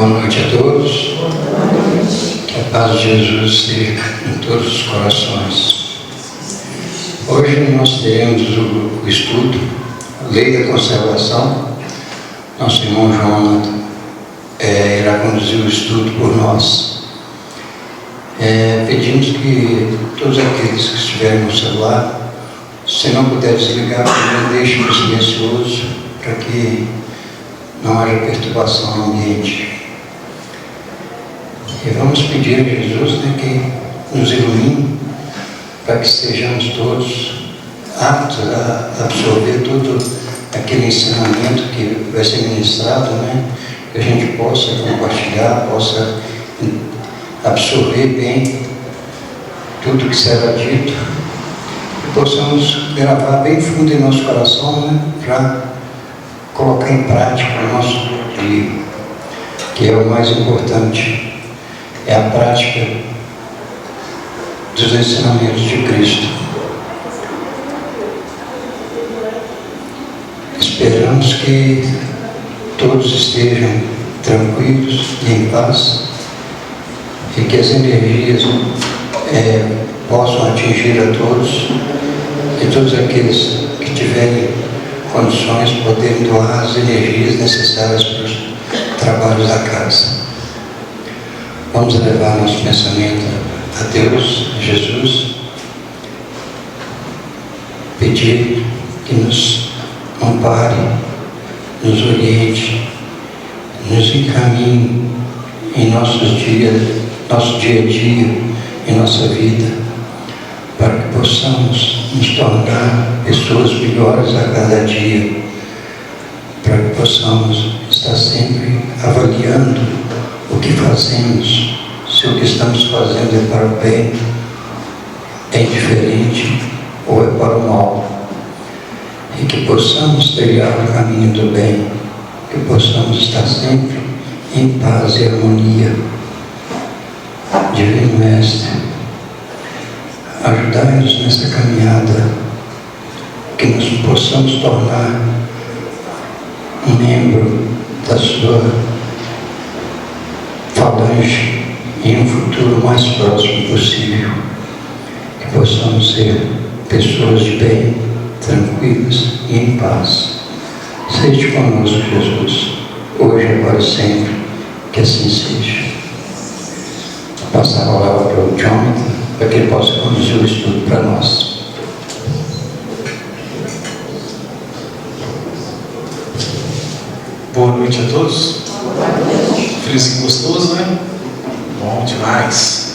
Boa noite a todos. Que a paz de Jesus esteja em todos os corações. Hoje nós teremos o estudo, a Lei da Conservação. Nosso irmão João irá conduzir o estudo por nós. Pedimos que todos aqueles que estiverem no celular, se não puder desligar, deixe no silencioso, para que não haja perturbação no ambiente. E vamos pedir a Jesus que nos ilumine, para que estejamos todos aptos a absorver todo aquele ensinamento que vai ser ministrado, que a gente possa compartilhar, possa absorver bem tudo que será dito, e possamos gravar bem fundo em nosso coração, para colocar em prática o nosso dia, que é o mais importante. É a prática dos ensinamentos de Cristo. Esperamos que todos estejam tranquilos e em paz, e que as energias possam atingir a todos, e todos aqueles que tiverem condições poderem doar as energias necessárias para os trabalhos da casa. Vamos levar nosso pensamento a Deus, a Jesus, pedir que nos ampare, nos oriente, nos encaminhe em nosso dia a dia, em nossa vida, para que possamos nos tornar pessoas melhores a cada dia, para que possamos estar sempre avaliando o que fazemos, se o que estamos fazendo é para o bem, é indiferente ou é para o mal, e que possamos trilhar o caminho do bem, que possamos estar sempre em paz e harmonia. Divino Mestre, ajudai-nos nessa caminhada, que nos possamos tornar um membro da sua falange em um futuro mais próximo possível, que possamos ser pessoas de bem, tranquilas e em paz. Seja conosco, Jesus, hoje, agora e sempre, que assim seja. Vou passar a palavra para o Jonathan, para que ele possa conduzir o estudo para nós. Boa noite a todos. Feliz e gostoso, né? Bom demais.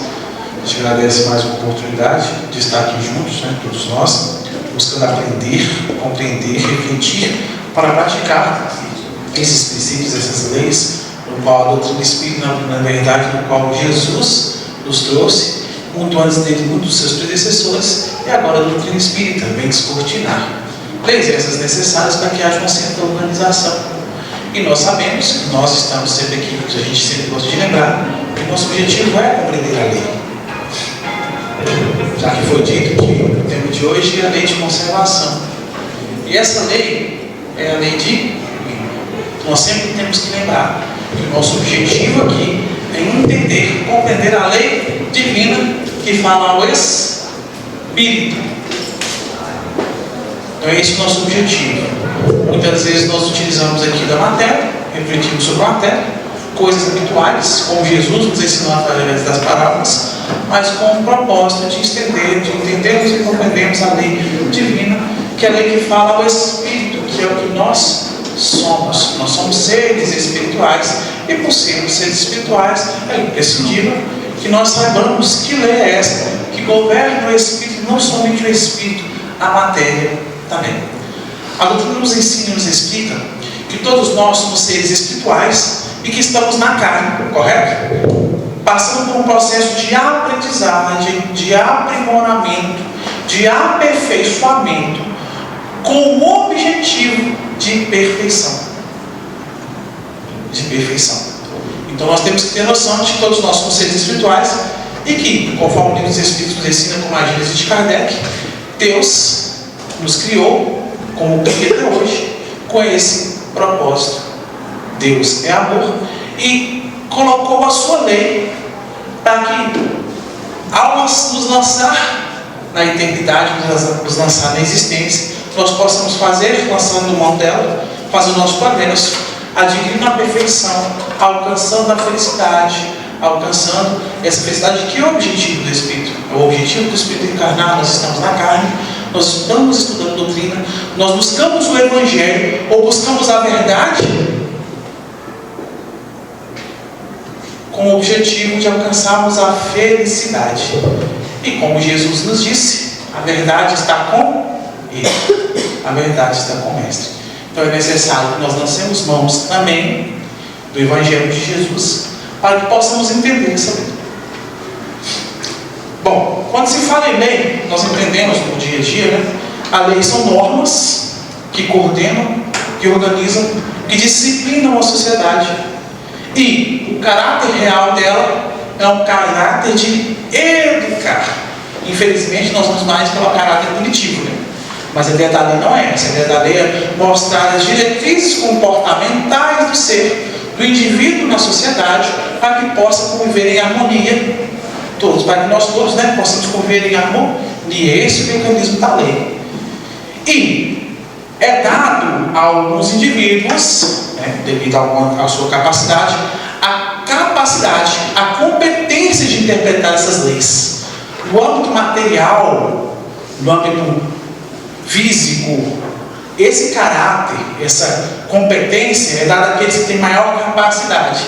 A gente agradece mais uma oportunidade de estar aqui juntos, todos nós, buscando aprender, compreender, refletir, para praticar esses princípios, essas leis, no qual a doutrina espírita, na verdade, no qual Jesus nos trouxe, muito antes dele, muitos dos seus predecessores, e agora a doutrina espírita vem descortinar. Leis essas necessárias para que haja uma certa organização. E nós sabemos que nós estamos sempre aqui, porque a gente sempre gosta de lembrar, que nosso objetivo é compreender a lei. Já que foi dito que o tema de hoje é a lei de conservação. E essa lei é a lei de... Nós sempre temos que lembrar que o nosso objetivo aqui é entender, compreender a lei divina que fala ao Espírito. Então é esse o nosso objetivo. Muitas vezes nós utilizamos aqui da matéria, refletimos sobre a matéria, coisas habituais, como Jesus nos ensinou através das parábolas, mas com o propósito de estender, de entendermos e compreendermos a lei divina, que é a lei que fala ao Espírito, que é o que nós somos. Nós somos seres espirituais, e por sermos seres espirituais, é imprescindível que nós saibamos que lei é esta, que governa o Espírito, não somente o Espírito, a matéria também. A doutrina nos ensina e nos explica que todos nós somos seres espirituais e que estamos na carne, correto? Passando por um processo de aprendizagem, de aprimoramento, de aperfeiçoamento, com o objetivo de perfeição. De perfeição. Então nós temos que ter noção de que todos nós somos seres espirituais e que, conforme o livro dos Espíritos nos ensina, como a Gênesis de Kardec, Deus nos criou como cria até hoje, com esse propósito. Deus é amor, e colocou a sua lei para que, ao nos lançar na eternidade, nos lançar na existência, nós possamos fazer, lançando mão dela, fazer o nosso progresso, adquirindo a perfeição, alcançando a felicidade, alcançando essa felicidade que é o objetivo do Espírito. É o objetivo do Espírito encarnado. Nós estamos na carne, nós estamos estudando doutrina, nós buscamos o Evangelho, ou buscamos a verdade, com o objetivo de alcançarmos a felicidade. E como Jesus nos disse, a verdade está com Ele, a verdade está com o Mestre. Então é necessário que nós lancemos mãos também do Evangelho de Jesus, para que possamos entender essa lei. Bom, quando se fala em lei, nós entendemos no dia a dia, né? A lei são normas que coordenam, que organizam, que disciplinam a sociedade. E o caráter real dela é um caráter de educar. Infelizmente, nós vamos mais pelo caráter punitivo, né? Mas a ideia da lei não é essa. A ideia da lei é mostrar as diretrizes comportamentais do ser, do indivíduo na sociedade, para que possa conviver em harmonia todos, para que nós todos, né, possamos conviver em harmonia. Esse é o mecanismo da lei. E é dado a alguns indivíduos, né, devido à sua capacidade, a competência de interpretar essas leis. No âmbito material, no âmbito físico, esse caráter, essa competência é dada àqueles que têm maior capacidade.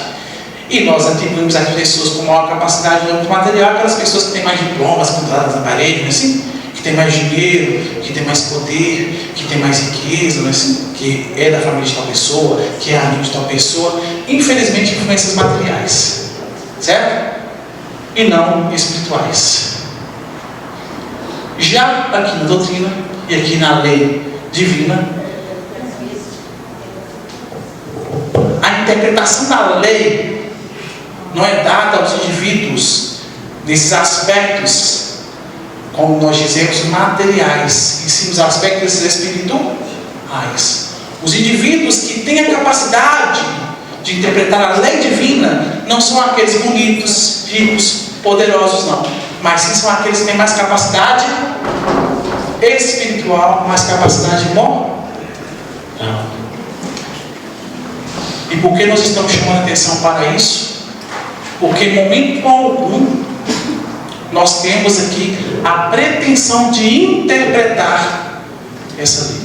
E nós atribuímos às pessoas com maior capacidade no âmbito material, aquelas pessoas que têm mais diplomas pendurados na parede, não é assim? Que têm mais dinheiro, que têm mais poder, que têm mais riqueza, não é assim? Que é da família de tal pessoa, que é amigo de tal pessoa. Infelizmente, influências materiais, certo? E não espirituais. Já aqui na doutrina e aqui na lei divina, a interpretação da lei não é dada aos indivíduos nesses aspectos, como nós dizemos, materiais, e sim nos aspectos espirituais. Os indivíduos que têm a capacidade de interpretar a lei divina não são aqueles bonitos, ricos, poderosos, não, mas sim são aqueles que têm mais capacidade espiritual, mais capacidade moral. E por que nós estamos chamando a atenção para isso? Porque em momento algum nós temos aqui a pretensão de interpretar essa lei.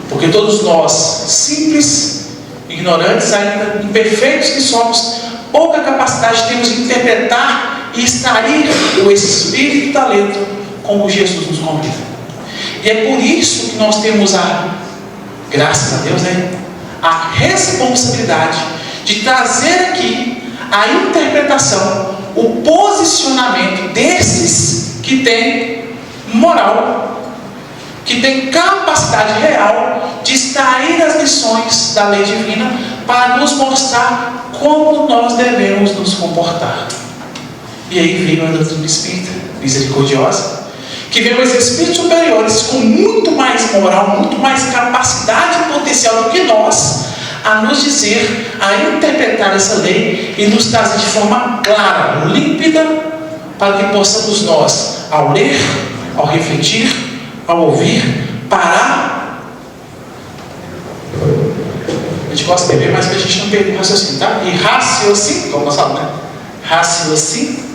Porque todos nós, simples, ignorantes, ainda imperfeitos que somos, pouca capacidade temos de interpretar e extrair o espírito da letra, como Jesus nos convida. E é por isso que nós temos graças a Deus, né, a responsabilidade de trazer aqui a interpretação, o posicionamento desses que têm moral, que têm capacidade real de extrair as lições da lei divina para nos mostrar como nós devemos nos comportar. E aí veio a doutrina espírita misericordiosa, que veio os espíritos superiores com muito mais moral, muito mais capacidade e potencial do que nós, a nos dizer, a interpretar essa lei e nos trazer de forma clara, límpida, para que possamos nós, ao ler, ao refletir, ao ouvir, parar. A gente gosta de ver, mas para a gente não perder o raciocínio, tá? E raciocínio, como nós falamos, né? Raciocínio.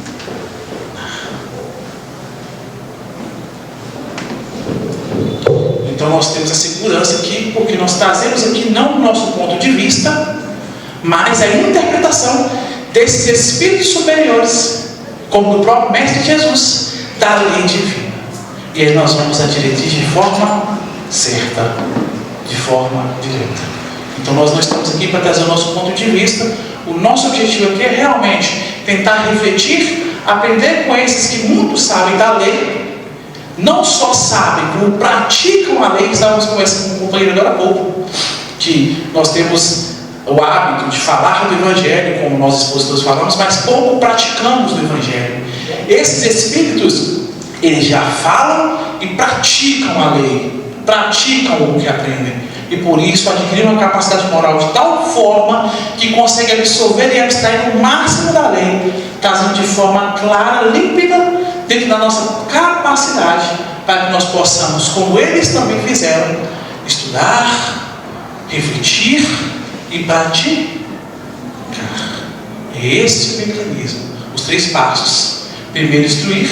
Então nós temos a segurança aqui, porque nós trazemos aqui não o nosso ponto de vista, mas a interpretação desses espíritos superiores, como do próprio Mestre Jesus, da lei divina. E aí nós vamos à diretriz de forma certa, de forma direta. Então nós não estamos aqui para trazer o nosso ponto de vista. O nosso objetivo aqui é realmente tentar refletir, aprender com esses que muito sabem da lei, não só sabem, como praticam a lei. Estávamos conversando com um companheiro agora há pouco, que nós temos o hábito de falar do Evangelho, como nós expositores falamos, mas pouco praticamos do Evangelho. Esses espíritos, eles já falam e praticam a lei, praticam o que aprendem. E por isso adquiriram uma capacidade moral de tal forma que conseguem absorver e abstrair o máximo da lei, trazendo de forma clara, límpida, dentro da nossa capacidade, para que nós possamos, como eles também fizeram, estudar, refletir e praticar. É esse o mecanismo, os 3 passos. Primeiro, instruir.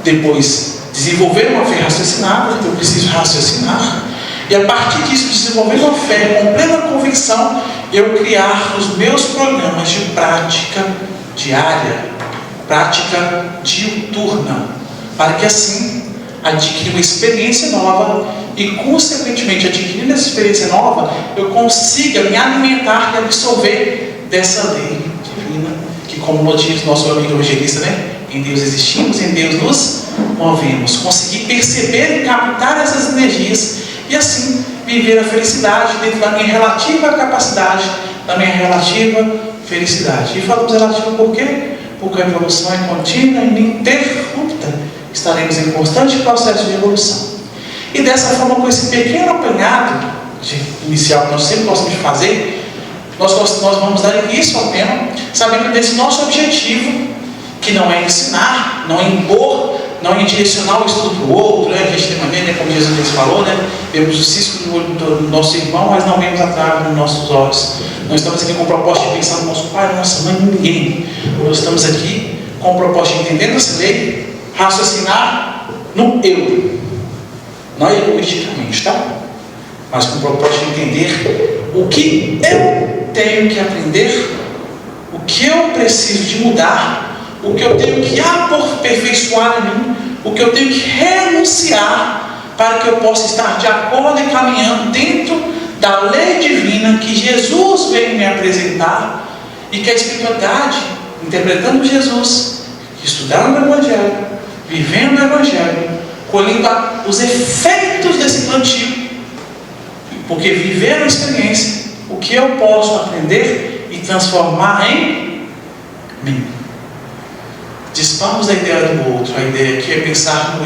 Depois, desenvolver uma fé raciocinada. Eu preciso raciocinar. E a partir disso, desenvolver uma fé com plena convicção, eu criar os meus programas de prática diária, prática diuturna, para que assim adquirir uma experiência nova e, consequentemente, adquirindo essa experiência nova, eu consiga me alimentar e absorver dessa lei divina, que, como diz nosso amigo evangelista, né? Em Deus existimos, em Deus nos movemos. Conseguir perceber e captar essas energias e assim viver a felicidade dentro da minha relativa capacidade, da minha relativa felicidade. E falamos relativa por quê? Porque a evolução é contínua e ininterrupta. Estaremos em constante processo de evolução. E dessa forma, com esse pequeno apanhado inicial que nós sempre gostamos de fazer, nós vamos dar início ao tema, sabendo desse nosso objetivo, que não é ensinar, não é impor, não é direcionar o estudo para o outro, né? A gente tem maneira, como Jesus falou, né? Vemos o cisco no olho do nosso irmão, mas não vemos a trave nos nossos olhos. Nós estamos aqui com o propósito de pensar no nosso pai, nossa mãe, ninguém. Nós estamos aqui com o propósito de entender essa lei, raciocinar no eu, não egoisticamente, tá? Mas com o propósito de entender o que eu tenho que aprender, o que eu preciso de mudar, o que eu tenho que aperfeiçoar em mim, o que eu tenho que renunciar para que eu possa estar de acordo e caminhando dentro da lei divina que Jesus veio me apresentar e que a espiritualidade, interpretando Jesus, estudando o Evangelho, vivendo o Evangelho, colhendo os efeitos desse plantio, porque viver a experiência, o que eu posso aprender e transformar em mim. Dispamos a ideia do outro, a ideia que é pensar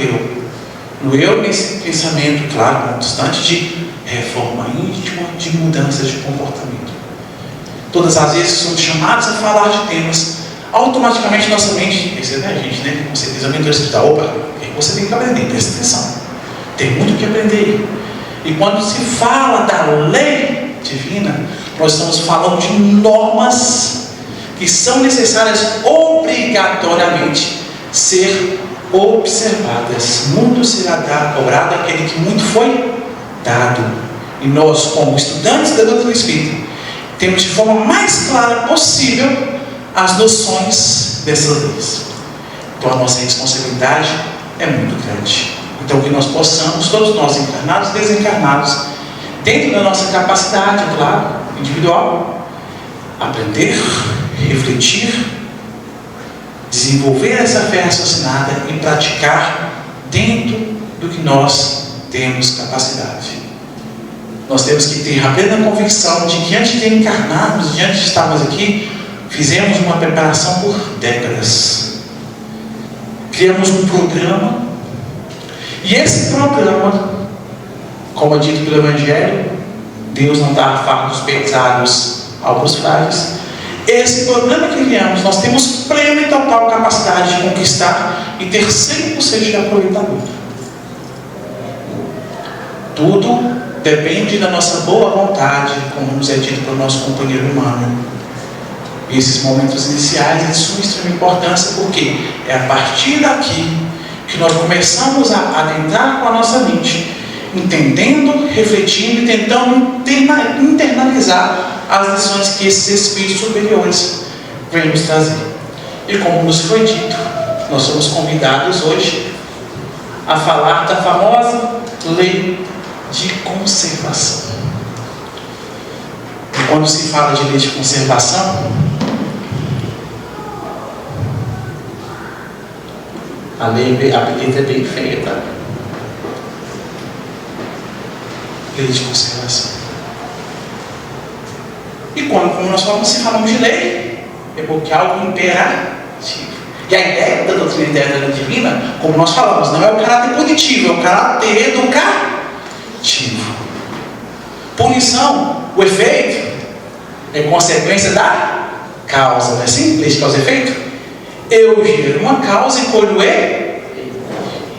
no eu nesse pensamento, claro, constante de reforma íntima, de mudança de comportamento. Todas as vezes somos chamados a falar de temas, automaticamente nossa mente, esse é a gente, né? Com certeza, o mentor espiritual, opa, você tem que aprender, presta atenção, tem muito o que aprender. E quando se fala da lei divina, nós estamos falando de normas que são necessárias obrigatoriamente ser observadas. Muito será cobrado aquele que muito foi dado. E nós, como estudantes da doutrina espírita, temos de forma mais clara possível as noções dessas leis. Então a nossa responsabilidade é muito grande. Então que nós possamos, todos nós encarnados e desencarnados, dentro da nossa capacidade, claro, individual, aprender, refletir, desenvolver essa fé raciocinada e praticar dentro do que nós temos capacidade. Nós temos que ter a plena convicção de que antes de encarnarmos, de antes de estarmos aqui, fizemos uma preparação por décadas. Criamos um programa, e esse programa, como é dito pelo Evangelho, Deus não dá fardos pesados aos frágeis. Esse programa que criamos, nós temos plena e total capacidade de conquistar e ter 100% de aproveitamento. Tudo depende da nossa boa vontade, como nos é dito pelo nosso companheiro Emmanuel. E esses momentos iniciais de suma extrema importância, porque é a partir daqui que nós começamos a adentrar com a nossa mente, entendendo, refletindo e tentando internalizar as lições que esses espíritos superiores vêm nos trazer. E como nos foi dito, nós somos convidados hoje a falar da famosa lei de conservação. E quando se fala de lei de conservação, a letra é bem feia, tá? Lei de conservação. E quando nós falamos de lei, é porque algo imperativo. E a ideia da doutrina interna divina, como nós falamos, não é o caráter punitivo, é o caráter educativo. Punição, o efeito, é consequência da causa, não é assim? Lei de causa e efeito. Eu gero uma causa e colho o efeito.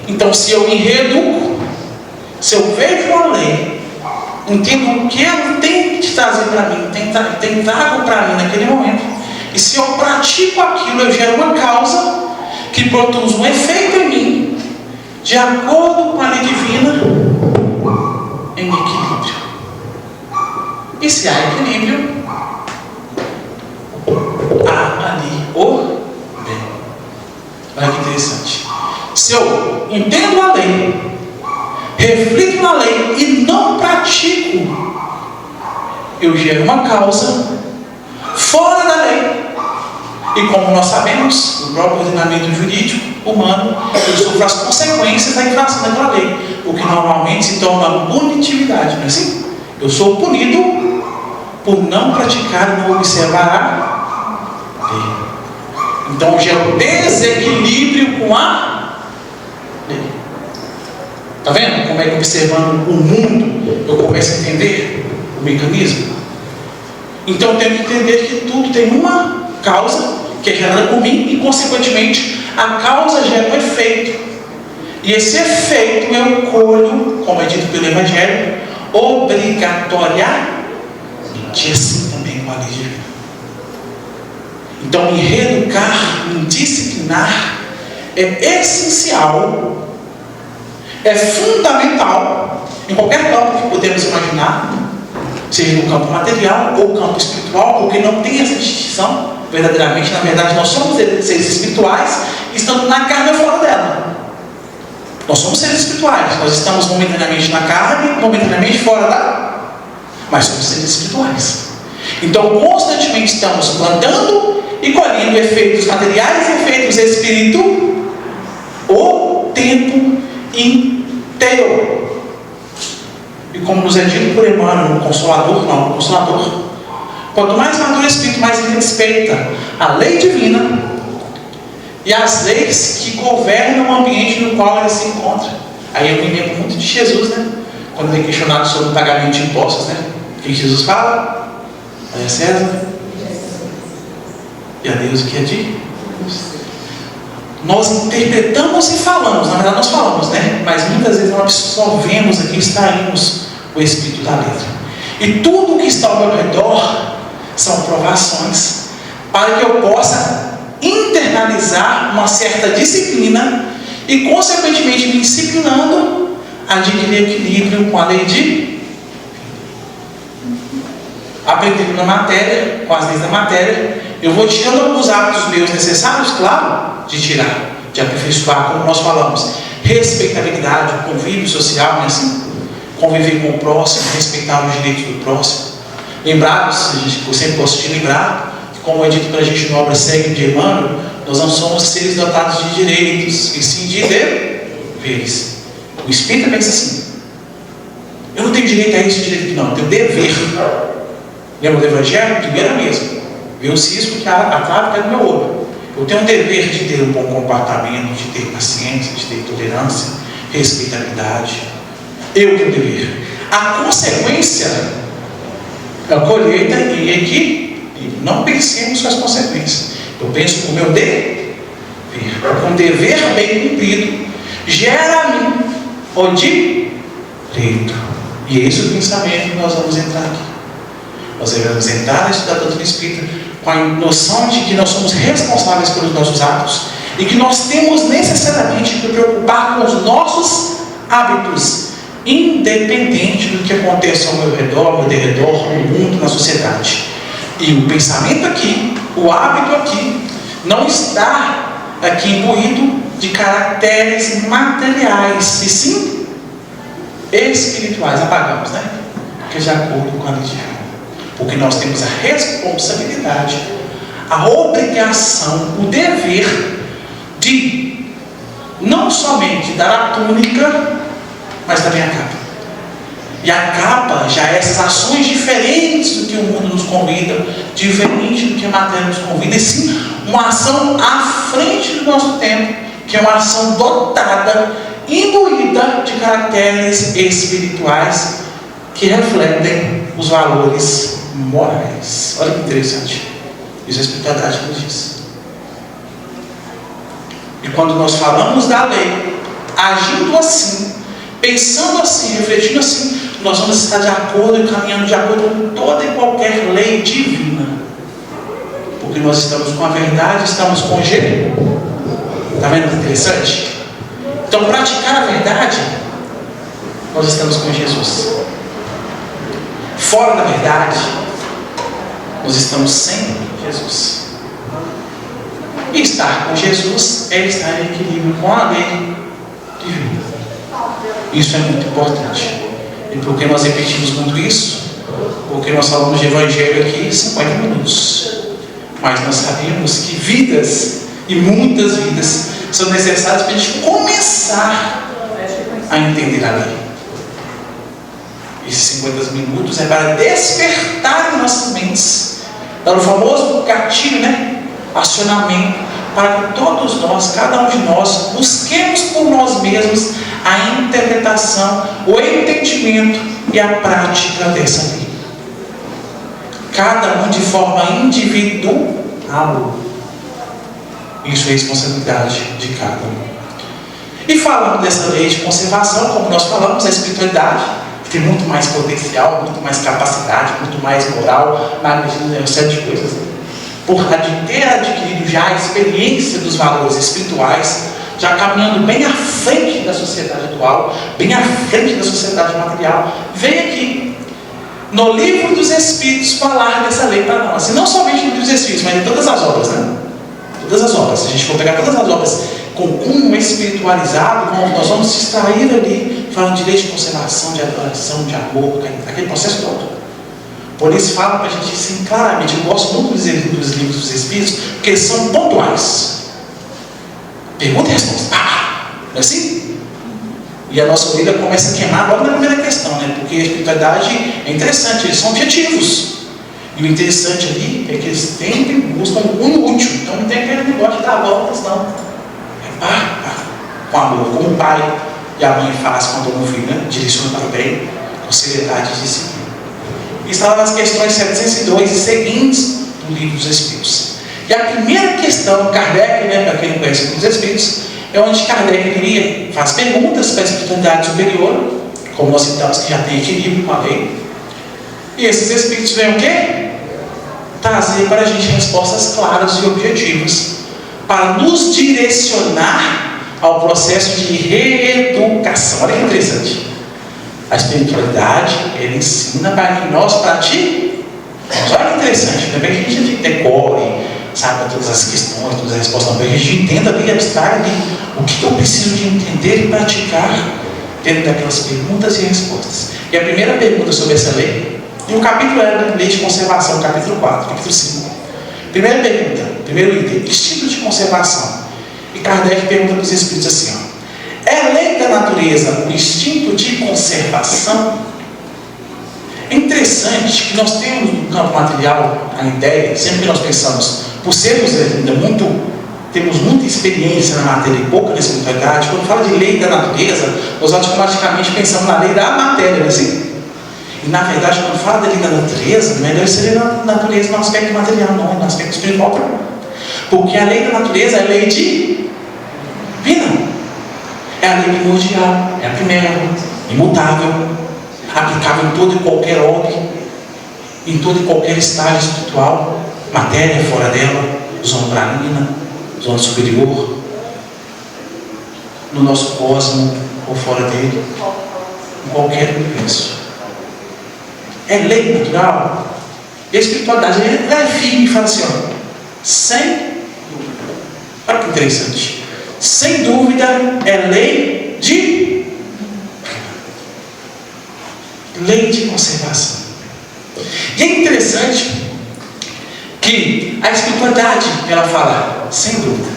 Então, se eu me reeduco, se eu vejo a lei, entendo o que ela tem que trazer para mim, tem trago para mim naquele momento, e se eu pratico aquilo, eu gero uma causa que produz um efeito em mim, de acordo com a lei divina, em equilíbrio. E se há equilíbrio, há ali o bem. Olha que interessante. Se eu entendo a lei, reflito na lei e não pratico, eu gero uma causa fora da lei. E como nós sabemos, no próprio ordenamento jurídico humano, eu sofro as consequências da infração daquela lei, o que normalmente se torna punitividade, não é assim? Eu sou punido por não praticar e não observar a lei. Então, eu gero desequilíbrio com a lei. Está vendo como é que, observando o mundo, eu começo a entender o mecanismo? Então, eu tenho que entender que tudo tem uma causa que é gerada por mim e, consequentemente, a causa gera um efeito. E esse efeito eu colho, como é dito pelo Evangelho, obrigatoriamente, assim também com a lei divina. Então, me reeducar, me disciplinar é essencial, é fundamental em qualquer campo que podemos imaginar, seja no campo material ou campo espiritual, porque não tem essa distinção. Verdadeiramente, na verdade, nós somos seres espirituais, estando na carne ou fora dela. Nós somos seres espirituais, nós estamos momentaneamente na carne, momentaneamente fora da, mas somos seres espirituais. Então, constantemente estamos plantando e colhendo efeitos materiais e efeitos espírito o tempo inteiro. E como nos é dito por Emmanuel, no Consolador, quanto mais maduro o espírito, mais ele respeita a lei divina e as leis que governam o ambiente no qual ele se encontra. Aí eu me lembro muito de Jesus, né? Quando ele é questionado sobre o pagamento de impostos, né? O que Jesus fala? Olha, César, e a Deus o que é de? Nós interpretamos e falamos, na verdade nós falamos, né? Mas muitas vezes nós absorvemos aqui, extraímos o espírito da letra. E tudo que está ao meu redor são provações para que eu possa internalizar uma certa disciplina e, consequentemente, me disciplinando, adquirir equilíbrio com a lei de aprendendo na matéria, com as leis da matéria. Eu vou tirando alguns hábitos meus necessários, claro, de tirar, de aperfeiçoar, como nós falamos, respeitabilidade, convívio social, né, assim? Conviver com o próximo, respeitar os direitos do próximo. Lembrados, eu sempre gosto de lembrar, que como é dito para a gente na obra Segue de Emmanuel, nós não somos seres dotados de direitos, e sim de deveres. O Espírito pensa assim: eu não tenho direito a isso, direito não, eu tenho dever. Lembra do Evangelho? Primeiro mesmo. Ver o cisco que a trave é do meu olho. Eu tenho o dever de ter um bom comportamento, de ter paciência, de ter tolerância, respeitabilidade. Eu tenho dever. A consequência é a colheita e equilíbrio. Não pensemos com as consequências. Eu penso com o meu dever. Com o dever bem cumprido, gera a mim o direito. E é esse o pensamento que nós vamos entrar aqui. Nós devemos entrar a estudar a doutrina espírita com a noção de que nós somos responsáveis pelos nossos atos e que nós temos necessariamente que preocupar com os nossos hábitos, independente do que aconteça ao meu redor, ao meu derredor, no mundo, na sociedade. E o pensamento aqui, o hábito aqui, não está aqui imbuído de caracteres materiais, e sim espirituais. Apagamos, né? Porque de acordo com a religião. Porque nós temos a responsabilidade, a obrigação, o dever de não somente dar a túnica, mas também a capa. E a capa já é essas ações diferentes do que o mundo nos convida, diferente do que a matéria nos convida, e sim uma ação à frente do nosso tempo, que é uma ação dotada, imbuída de caracteres espirituais que refletem os valores morais. Olha que interessante. Isso a espiritualidade nos diz. E quando nós falamos da lei, agindo assim, pensando assim, refletindo assim, nós vamos estar de acordo e caminhando de acordo com toda e qualquer lei divina. Porque nós estamos com a verdade, estamos com Jesus. Está vendo que interessante? Então, praticar a verdade, nós estamos com Jesus. Fora da verdade, nós estamos sem Jesus. E estar com Jesus é estar em equilíbrio com a lei divina. Isso é muito importante. E por que nós repetimos muito isso? Porque nós falamos de evangelho aqui em 50 minutos. Mas nós sabemos que vidas, e muitas vidas, são necessárias para a gente começar a entender a lei. Esses 50 minutos é para despertar em nossas mentes, dar o famoso gatilho, acionamento, para que todos nós, cada um de nós, busquemos por nós mesmos a interpretação, o entendimento e a prática dessa lei. Cada um de forma individual. Isso é responsabilidade de cada um. E falando dessa lei de conservação, como nós falamos, a espiritualidade tem muito mais potencial, muito mais capacidade, muito mais moral, uma série de coisas. Por ter adquirido já a experiência dos valores espirituais, já caminhando bem à frente da sociedade atual, bem à frente da sociedade material, veio aqui no Livro dos Espíritos falar dessa lei para nós. E não somente no Livro dos Espíritos, mas em todas as obras, Todas as obras. Se a gente for pegar todas as obras com cunho espiritualizado, nós vamos se extrair ali, falando de lei de conservação, de adoração, de amor, aquele processo todo. Por isso fala para a gente assim claramente. Eu gosto muito dos livros dos Espíritos, porque eles são pontuais. Pergunta e resposta. Não é assim? E a nossa orelha começa a queimar logo na primeira questão, porque a espiritualidade é interessante, eles são objetivos. E o interessante ali é que eles sempre buscam um útil. Então não tem aquele negócio de dar voltas, não. É com amor, como o pai e a mãe faz quando o filho direciona para o bem, com seriedade e disciplina. Isso está nas questões 702 e seguintes do Livro dos Espíritos. E a primeira questão, Kardec, para quem não conhece o Livro dos Espíritos, é onde Kardec faz perguntas para a espiritualidade superior, como nós citamos, que já tem equilíbrio com a lei. E esses Espíritos vêm o quê? Trazer para a gente respostas claras e objetivas, para nos direcionar ao processo de reeducação. Olha que interessante. A espiritualidade, ela ensina para que nós pratiquemos. Olha que interessante, não é que a gente decore, sabe, todas as questões, todas as respostas, para que a gente entenda ali, abstrai ali, o que eu preciso de entender e praticar dentro daquelas perguntas e respostas. E a primeira pergunta sobre essa lei, e o capítulo era Lei de Conservação, capítulo 4, capítulo 5. Primeira pergunta, primeiro item, instinto de conservação. E Kardec pergunta para os Espíritos assim, é lei da natureza o instinto de conservação? É interessante que nós temos no campo material a ideia, sempre que nós pensamos, por sermos ainda temos muita experiência na matéria e pouca na espiritualidade, quando fala de lei da natureza, nós automaticamente pensamos na lei da matéria, não é assim? E na verdade, quando fala da lei da natureza, não é deve ser na natureza no aspecto material, não, é no aspecto espiritual. Porque a lei da natureza é a lei divina. É a lei primordial, é a primeira, imutável, aplicável em todo e qualquer ordem, em todo e qualquer estágio espiritual, matéria fora dela, zona pralina, zona superior, no nosso cosmo ou fora dele, em qualquer universo. É lei natural. E a espiritualidade é firme e fala assim, sem dúvida. Olha que interessante. Sem dúvida é lei de conservação. E é interessante que a espiritualidade, ela fala, sem dúvida.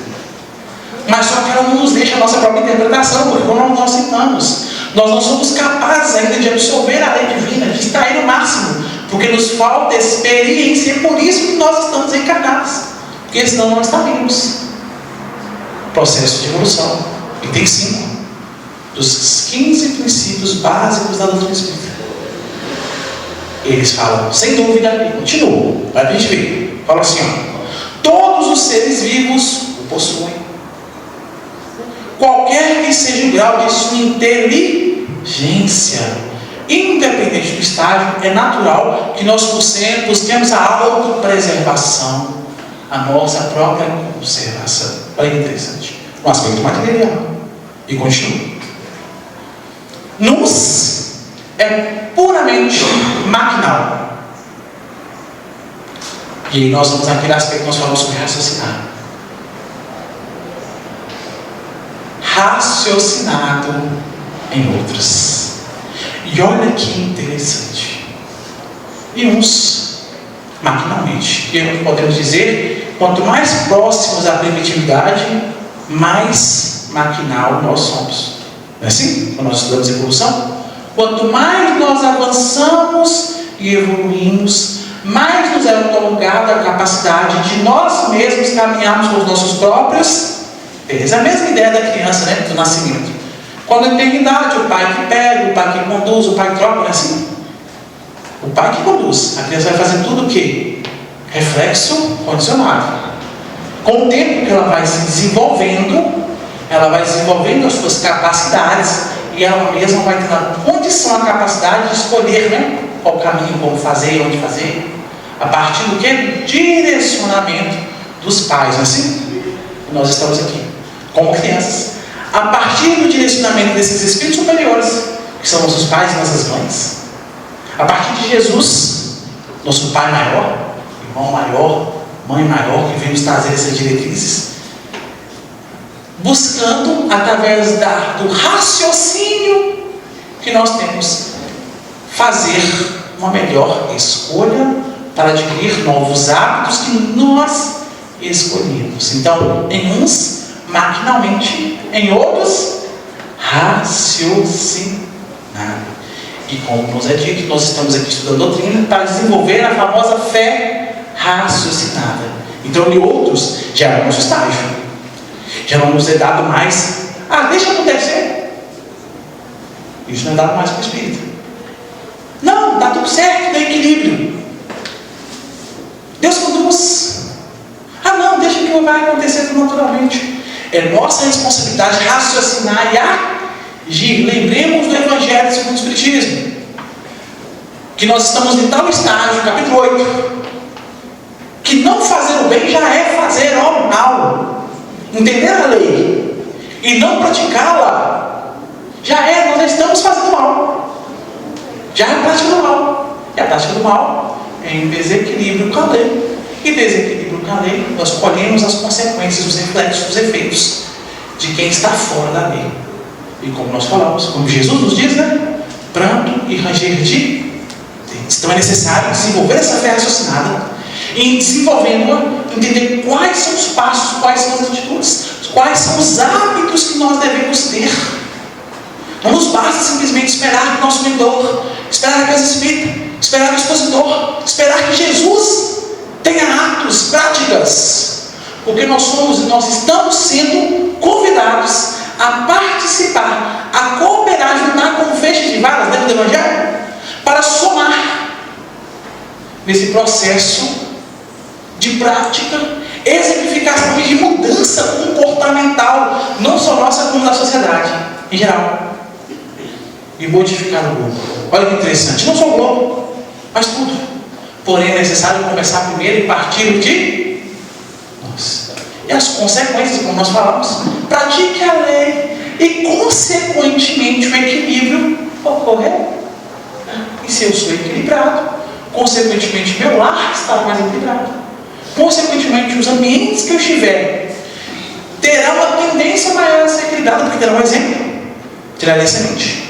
Mas só que ela não nos deixa a nossa própria interpretação, porque como nós citamos, nós não somos capazes ainda de absorver a lei divina, de extrair o máximo, porque nos falta experiência, e é por isso que nós estamos encarnados. porque senão não estaríamos. Processo de evolução. E tem 5 dos 15 princípios básicos da doutrina espírita. Eles falam, sem dúvida, e continuam, vai para a gente ver. Fala assim, ó, todos os seres vivos o possuem. Qualquer que seja o grau de sua inteligência, independente do estágio, é natural que nós busquemos a autopreservação, a nossa própria conservação. Olha que interessante. Um aspecto material. E continua. Nos é puramente maquinal. E aí nós vamos naquele aspecto que nós falamos sobre raciocinar. Raciocinado em outros. E olha que interessante. E uns maquinalmente. E podemos dizer, quanto mais próximos da primitividade, mais maquinal nós somos. Não é assim? Quando nós estudamos evolução, quanto mais nós avançamos e evoluímos, mais nos é otorgada a capacidade de nós mesmos caminharmos com os nossos próprios pés. A mesma ideia da criança, né? Do nascimento. Quando ele tem idade, o pai que pega, o pai que conduz, o pai que troca, não é assim? O pai que conduz. A criança vai fazer tudo o quê? Reflexo condicionado. Com o tempo que ela vai se desenvolvendo, ela vai desenvolvendo as suas capacidades e ela mesma vai tendo a condição, a capacidade de escolher, né, qual caminho, como fazer, onde fazer, a partir do que? Do direcionamento dos pais, não é assim? Nós estamos aqui, como crianças, a partir do direcionamento desses espíritos superiores, que são nossos pais e nossas mães, a partir de Jesus, nosso pai maior, irmão maior, mãe maior, que vem nos trazer essas diretrizes, buscando, através do raciocínio que nós temos, fazer uma melhor escolha para adquirir novos hábitos que nós escolhemos. Então, em uns, maquinalmente, em outros, raciocinado. E como nos é dito, nós estamos aqui estudando doutrina para desenvolver a famosa fé raciocinada. Então, em outros, já é o nosso estágio. Já não nos é dado mais, deixa acontecer. Isso não é dado mais para o Espírito. Não, dá tudo certo, tem equilíbrio. Deus conduz. Não, deixa que vai acontecer naturalmente. É nossa responsabilidade raciocinar e agir. Lembremos do Evangelho segundo o Espiritismo, que nós estamos em tal estágio, capítulo 8, que não fazer o bem já é fazer o mal. Entender a lei e não praticá-la, nós já estamos fazendo mal. Já é a prática do mal. E a prática do mal é em desequilíbrio com a lei. E desequilíbrio com a lei, nós colhemos as consequências, os reflexos, os efeitos de quem está fora da lei. E como nós falamos, como Jesus nos diz, né? Pranto e ranger de dentes. Então é necessário desenvolver essa fé raciocinada. E desenvolvendo-a, entender quais são os passos, quais são as atitudes, quais são os hábitos que nós devemos ter. Não nos basta simplesmente esperar o nosso mentor, esperar a casa espírita, esperar o expositor, esperar que Jesus tenha atos, práticas, porque nós estamos sendo convidados a participar, a cooperar, ajudar com feixes de varas dentro do Evangelho, para somar nesse processo de prática, exemplificação de mudança comportamental, não só nossa, como da sociedade em geral, e modificar o globo. Olha que interessante, não só o globo, mas tudo. Porém é necessário começar primeiro e partir de nós. E as consequências, como nós falamos, pratique a lei e consequentemente o equilíbrio ocorrerá. E se eu sou equilibrado, consequentemente meu lar estará mais equilibrado. Consequentemente, os ambientes que eu estiver terão uma tendência maior a ser equilibrado, porque terá um exemplo, terá descendente,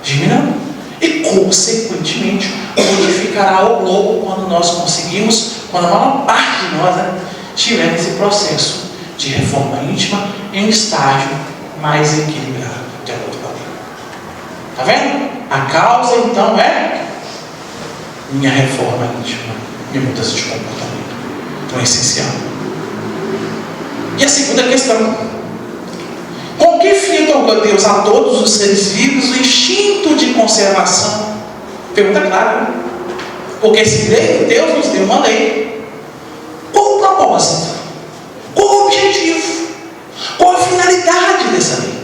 germinando, e consequentemente modificará o globo quando nós conseguimos, quando a maior parte de nós estiver nesse processo de reforma íntima em um estágio mais equilibrado, de acordo com a lei. Está vendo? A causa então é minha reforma íntima, minha mudança de comportamento. Então é essencial. E a segunda questão: com que fim otorgou Deus a todos os seres vivos o instinto de conservação? Pergunta clara, né? Porque esse lei, Deus nos deu uma lei. Qual o propósito? Qual o objetivo? Qual a finalidade dessa lei?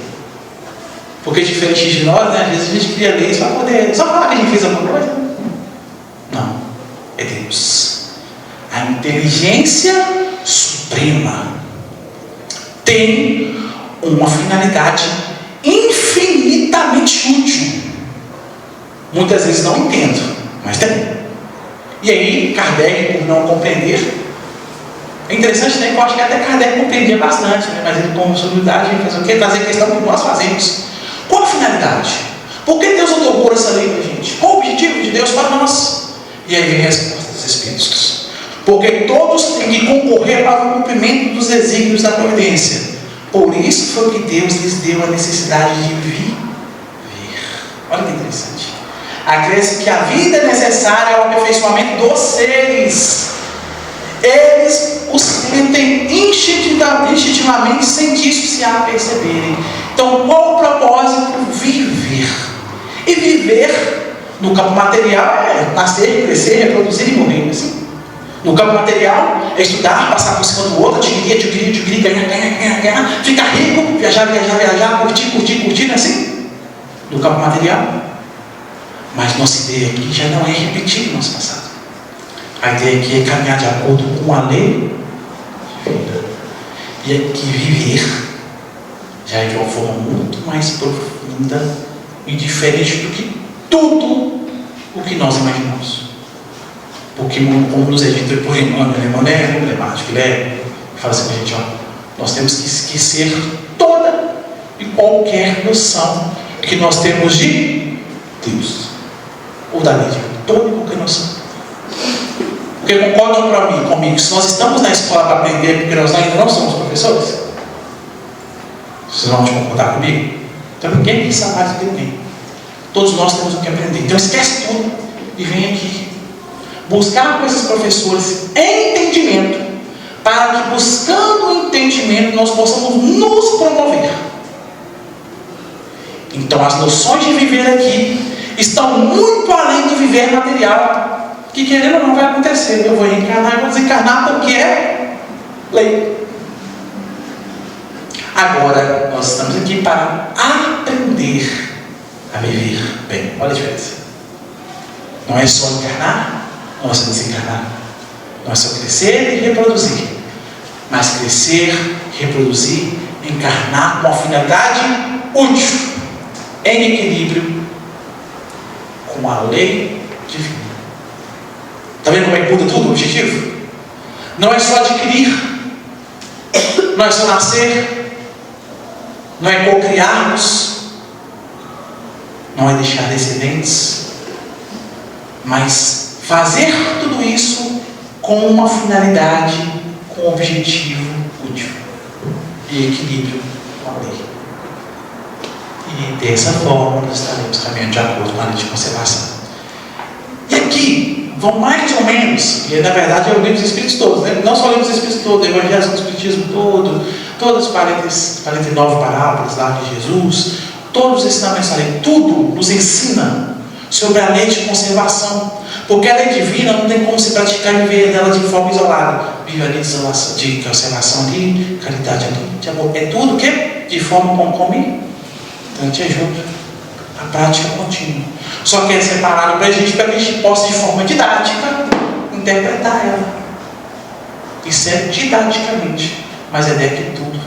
Porque diferente de nós, né, às vezes a gente cria leis para poder só falar que a gente fez alguma coisa. Não, é Deus. A inteligência suprema tem uma finalidade infinitamente útil. Muitas vezes não entendo, mas tem. E aí, Kardec, por não compreender, é interessante, né, que eu acho que até Kardec compreendia bastante, né, mas ele, com sua humildade, faz o quê? Trazer a questão que nós fazemos. Qual a finalidade? Por que Deus otorgou essa lei para a gente? Qual o objetivo de Deus para nós? E aí vem a resposta dos Espíritos. Porque todos têm que concorrer para o cumprimento dos desígnios da providência. Por isso foi que Deus lhes deu a necessidade de viver. Olha que interessante. Acresce que a vida é necessária ao aperfeiçoamento dos seres. Eles os sentem instintivamente sem disso se aperceberem. Então, qual o propósito? Viver. E viver no campo material é nascer, crescer, reproduzir e morrer. Assim. No campo material é estudar, passar por cima do outro, adquirir, ganhar, ficar rico, viajar, curtir, assim. No campo material. Mas nossa ideia aqui já não é repetir o nosso passado. A ideia aqui é caminhar de acordo com a lei divina. E aqui viver já é de uma forma muito mais profunda e diferente do que tudo o que nós imaginamos. Porque, como nos é dito por Emmanuel é emblemático, ele fala assim para a gente: ó, nós temos que esquecer toda e qualquer noção que nós temos de Deus ou da lei divina, toda e qualquer noção. Porque concordam comigo, se nós estamos na escola para aprender, porque nós ainda não somos professores, vocês vão concordar comigo? Então ninguém aqui sabe mais do que ninguém. Todos nós temos o que aprender. Então esquece tudo e vem aqui buscar com esses professores entendimento, para que, buscando o entendimento, nós possamos nos promover. Então as noções de viver aqui estão muito além do viver material, que querendo ou não vai acontecer. Eu vou reencarnar e vou desencarnar porque é lei. Agora, nós estamos aqui para aprender a viver bem. Olha a diferença. Não é só encarnar, não é só desencarnar. Não é só crescer e reproduzir. Mas crescer, reproduzir, encarnar com uma finalidade útil, em equilíbrio com a lei divina. Está vendo como é que muda tudo o objetivo? Não é só adquirir, não é só nascer, não é cocriarmos, não é deixar descendentes, mas fazer tudo isso com uma finalidade, com um objetivo útil e equilíbrio com a lei. E dessa forma nós estaremos caminhando de acordo com a lei de conservação. E aqui vão mais ou menos, e na verdade eu li os Espíritos todos, né? Não só li os Espíritos todos, o Evangelho do Espiritismo todo, todas as 49 parábolas lá de Jesus, todos os ensinamentos da lei, tudo nos ensina sobre a lei de conservação. Porque a lei divina não tem como se praticar e viver dela de forma isolada. Vive a lei de conservação ali, caridade ali, de amor. É tudo o quê? De forma concomitante e junto. A prática contínua. Só que é separado para a gente possa, de forma didática, interpretar ela. Isso é didaticamente. Mas é dentro de tudo.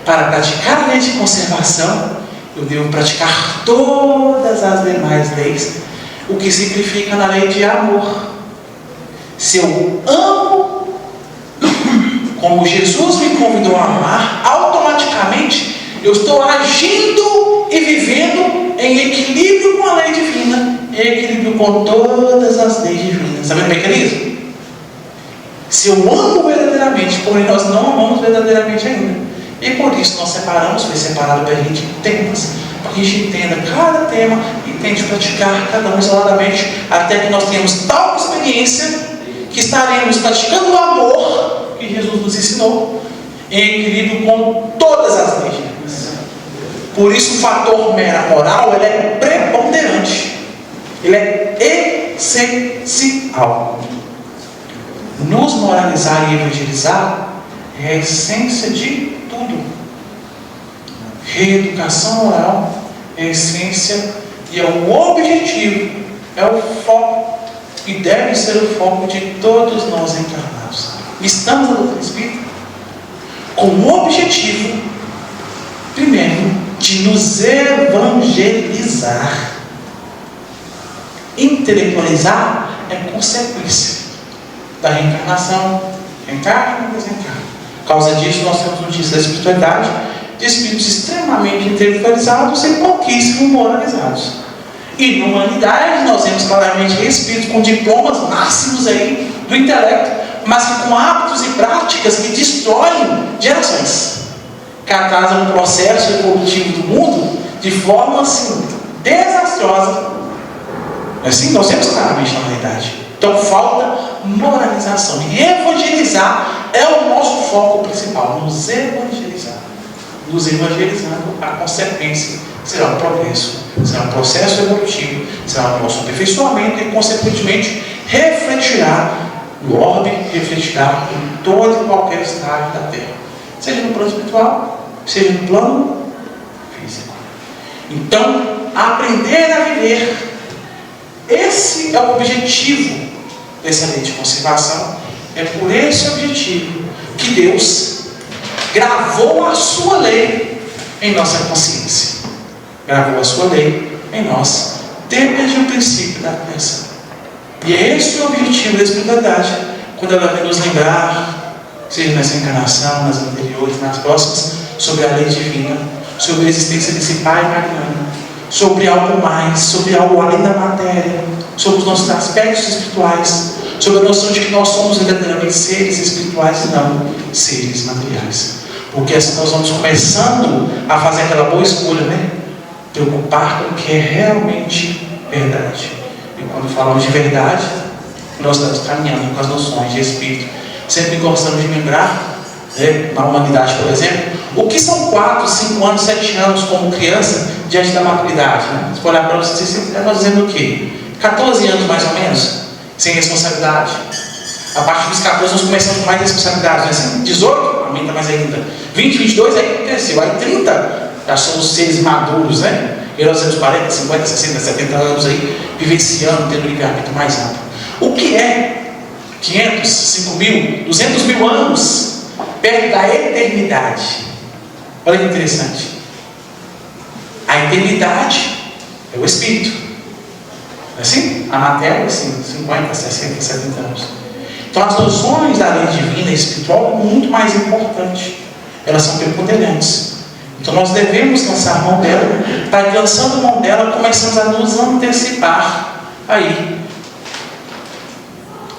Para praticar a lei de conservação, eu devo praticar todas as demais leis, o que significa na lei de amor. Se eu amo como Jesus me convidou a amar, automaticamente eu estou agindo e vivendo em equilíbrio com a lei divina, em equilíbrio com todas as leis divinas. Sabe o mecanismo? Se eu amo verdadeiramente, porém nós não amamos verdadeiramente ainda. E por isso nós separamos, foi separado para a gente temas, para que a gente entenda cada tema e tente praticar cada um isoladamente, até que nós tenhamos tal experiência que estaremos praticando o amor que Jesus nos ensinou, em equilíbrio com todas as leis divinas. Por isso o fator moral ele é preponderante, ele é essencial. Nos moralizar e evangelizar é a essência de tudo. Reeducação moral é a essência e é o objetivo, é o foco e deve ser o foco de todos nós encarnados. Estamos na doutrina espírita com o objetivo, primeiro, de nos evangelizar. Intelectualizar é consequência da reencarnação. Reencarna e desencarna. Por causa disso, nós temos notícias da espiritualidade de espíritos extremamente intelectualizados e pouquíssimo moralizados. E na humanidade, nós vemos claramente espíritos com diplomas máximos aí do intelecto, mas que com hábitos e práticas que destroem gerações, que atrasam o processo evolutivo do mundo de forma assim, desastrosa. Assim, nós vemos claramente na humanidade. Então falta moralização. E evangelizar é o nosso foco principal. Nos evangelizar. Nos evangelizando, a consequência será um progresso, será um processo evolutivo, será o nosso aperfeiçoamento e, consequentemente, refletirá no orbe, refletirá em todo e qualquer estágio da Terra, seja no plano espiritual, seja no plano físico. Então, aprender a viver, esse é o objetivo dessa lei de conservação. É por esse objetivo que Deus gravou a sua lei em nossa consciência. Gravou a sua lei em nós desde o princípio da criação. E é esse o objetivo da espiritualidade, quando ela vai nos lembrar, seja nessa encarnação, nas anteriores, nas próximas, sobre a lei divina, sobre a existência desse Pai magnânimo, sobre algo mais, sobre algo além da matéria, sobre os nossos aspectos espirituais, sobre a noção de que nós somos verdadeiramente seres espirituais e não seres materiais. Porque assim nós vamos começando a fazer aquela boa escolha, né? Preocupar com o que é realmente verdade. E quando falamos de verdade, nós estamos caminhando com as noções de espírito. Sempre gostamos de lembrar, né, na humanidade, por exemplo, o que são 4, 5 anos, 7 anos como criança diante da maturidade, né? Se for olhar para você, você está dizendo o quê? 14 anos mais ou menos, sem responsabilidade. A partir dos 14 nós começamos com mais responsabilidade, né? Assim, 18, aumenta mais ainda. 20, 22, aí cresceu. Aí 30, já somos seres maduros, né? E nós temos 40, 50, 60, 70 anos aí, vivenciando, tendo um livre-arbítrio mais amplo. O que é 500, 5 mil, 200 mil anos perto da eternidade? Olha que interessante. A eternidade é o espírito. Não é assim? A matéria, assim, 50, 60, 70 anos. Então as noções da lei divina e espiritual são muito mais importantes. Elas são preponderantes. Então nós devemos lançar mão dela, para que lançando mão dela, começamos a nos antecipar aí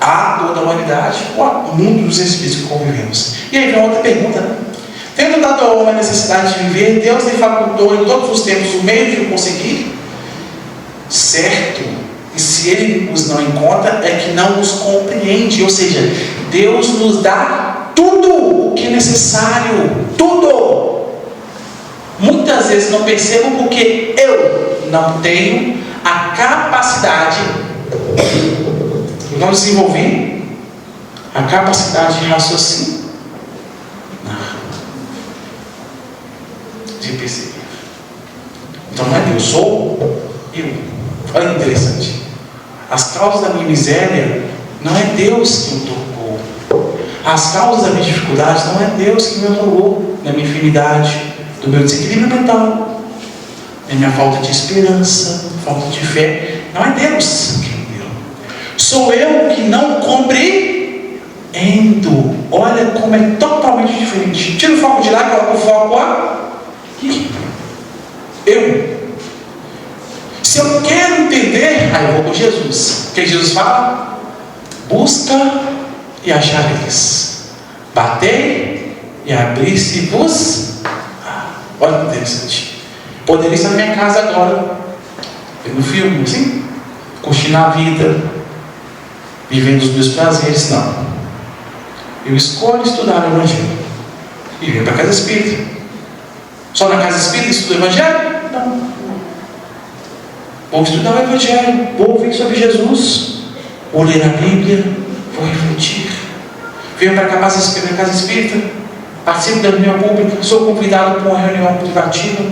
a toda a humanidade, ou ao mundo dos espíritos que convivemos. E aí vem outra pergunta, né? Tendo dado ao homem a necessidade de viver, Deus lhe facultou em todos os tempos o meio de o conseguir? Certo. E se Ele os não encontra, é que não os compreende. Ou seja, Deus nos dá tudo o que é necessário. Tudo. Muitas vezes não percebo porque eu não tenho a capacidade, não desenvolvi a capacidade de raciocínio, de perceber. Então não é Deus, sou eu. Olha que interessante. As causas da minha miséria não é Deus que me tocou. As causas da minha dificuldade não é Deus que me otorgou, da minha enfermidade, do meu desequilíbrio mental, da minha falta de esperança, falta de fé. Não é Deus que me deu. Sou eu que não compreendo. Olha como é totalmente diferente. Tira o foco de lá e coloca o foco aqui. Eu. Se eu quero entender, aí eu vou com Jesus. O que Jesus fala? Busca e achareis. Batei e abri-se-vos. Olha que interessante. Poderia estar na minha casa agora, vendo filme, assim, curtindo a vida, vivendo os meus prazeres. Não. Eu escolho estudar o Evangelho. E vem para a casa espírita. Só na casa espírita estuda o Evangelho? Não. Vou estudar o Evangelho, vou ouvir sobre Jesus, vou ler a Bíblia, vou refletir. Venho para a casa espírita, participo da reunião pública, sou convidado para uma reunião privativa,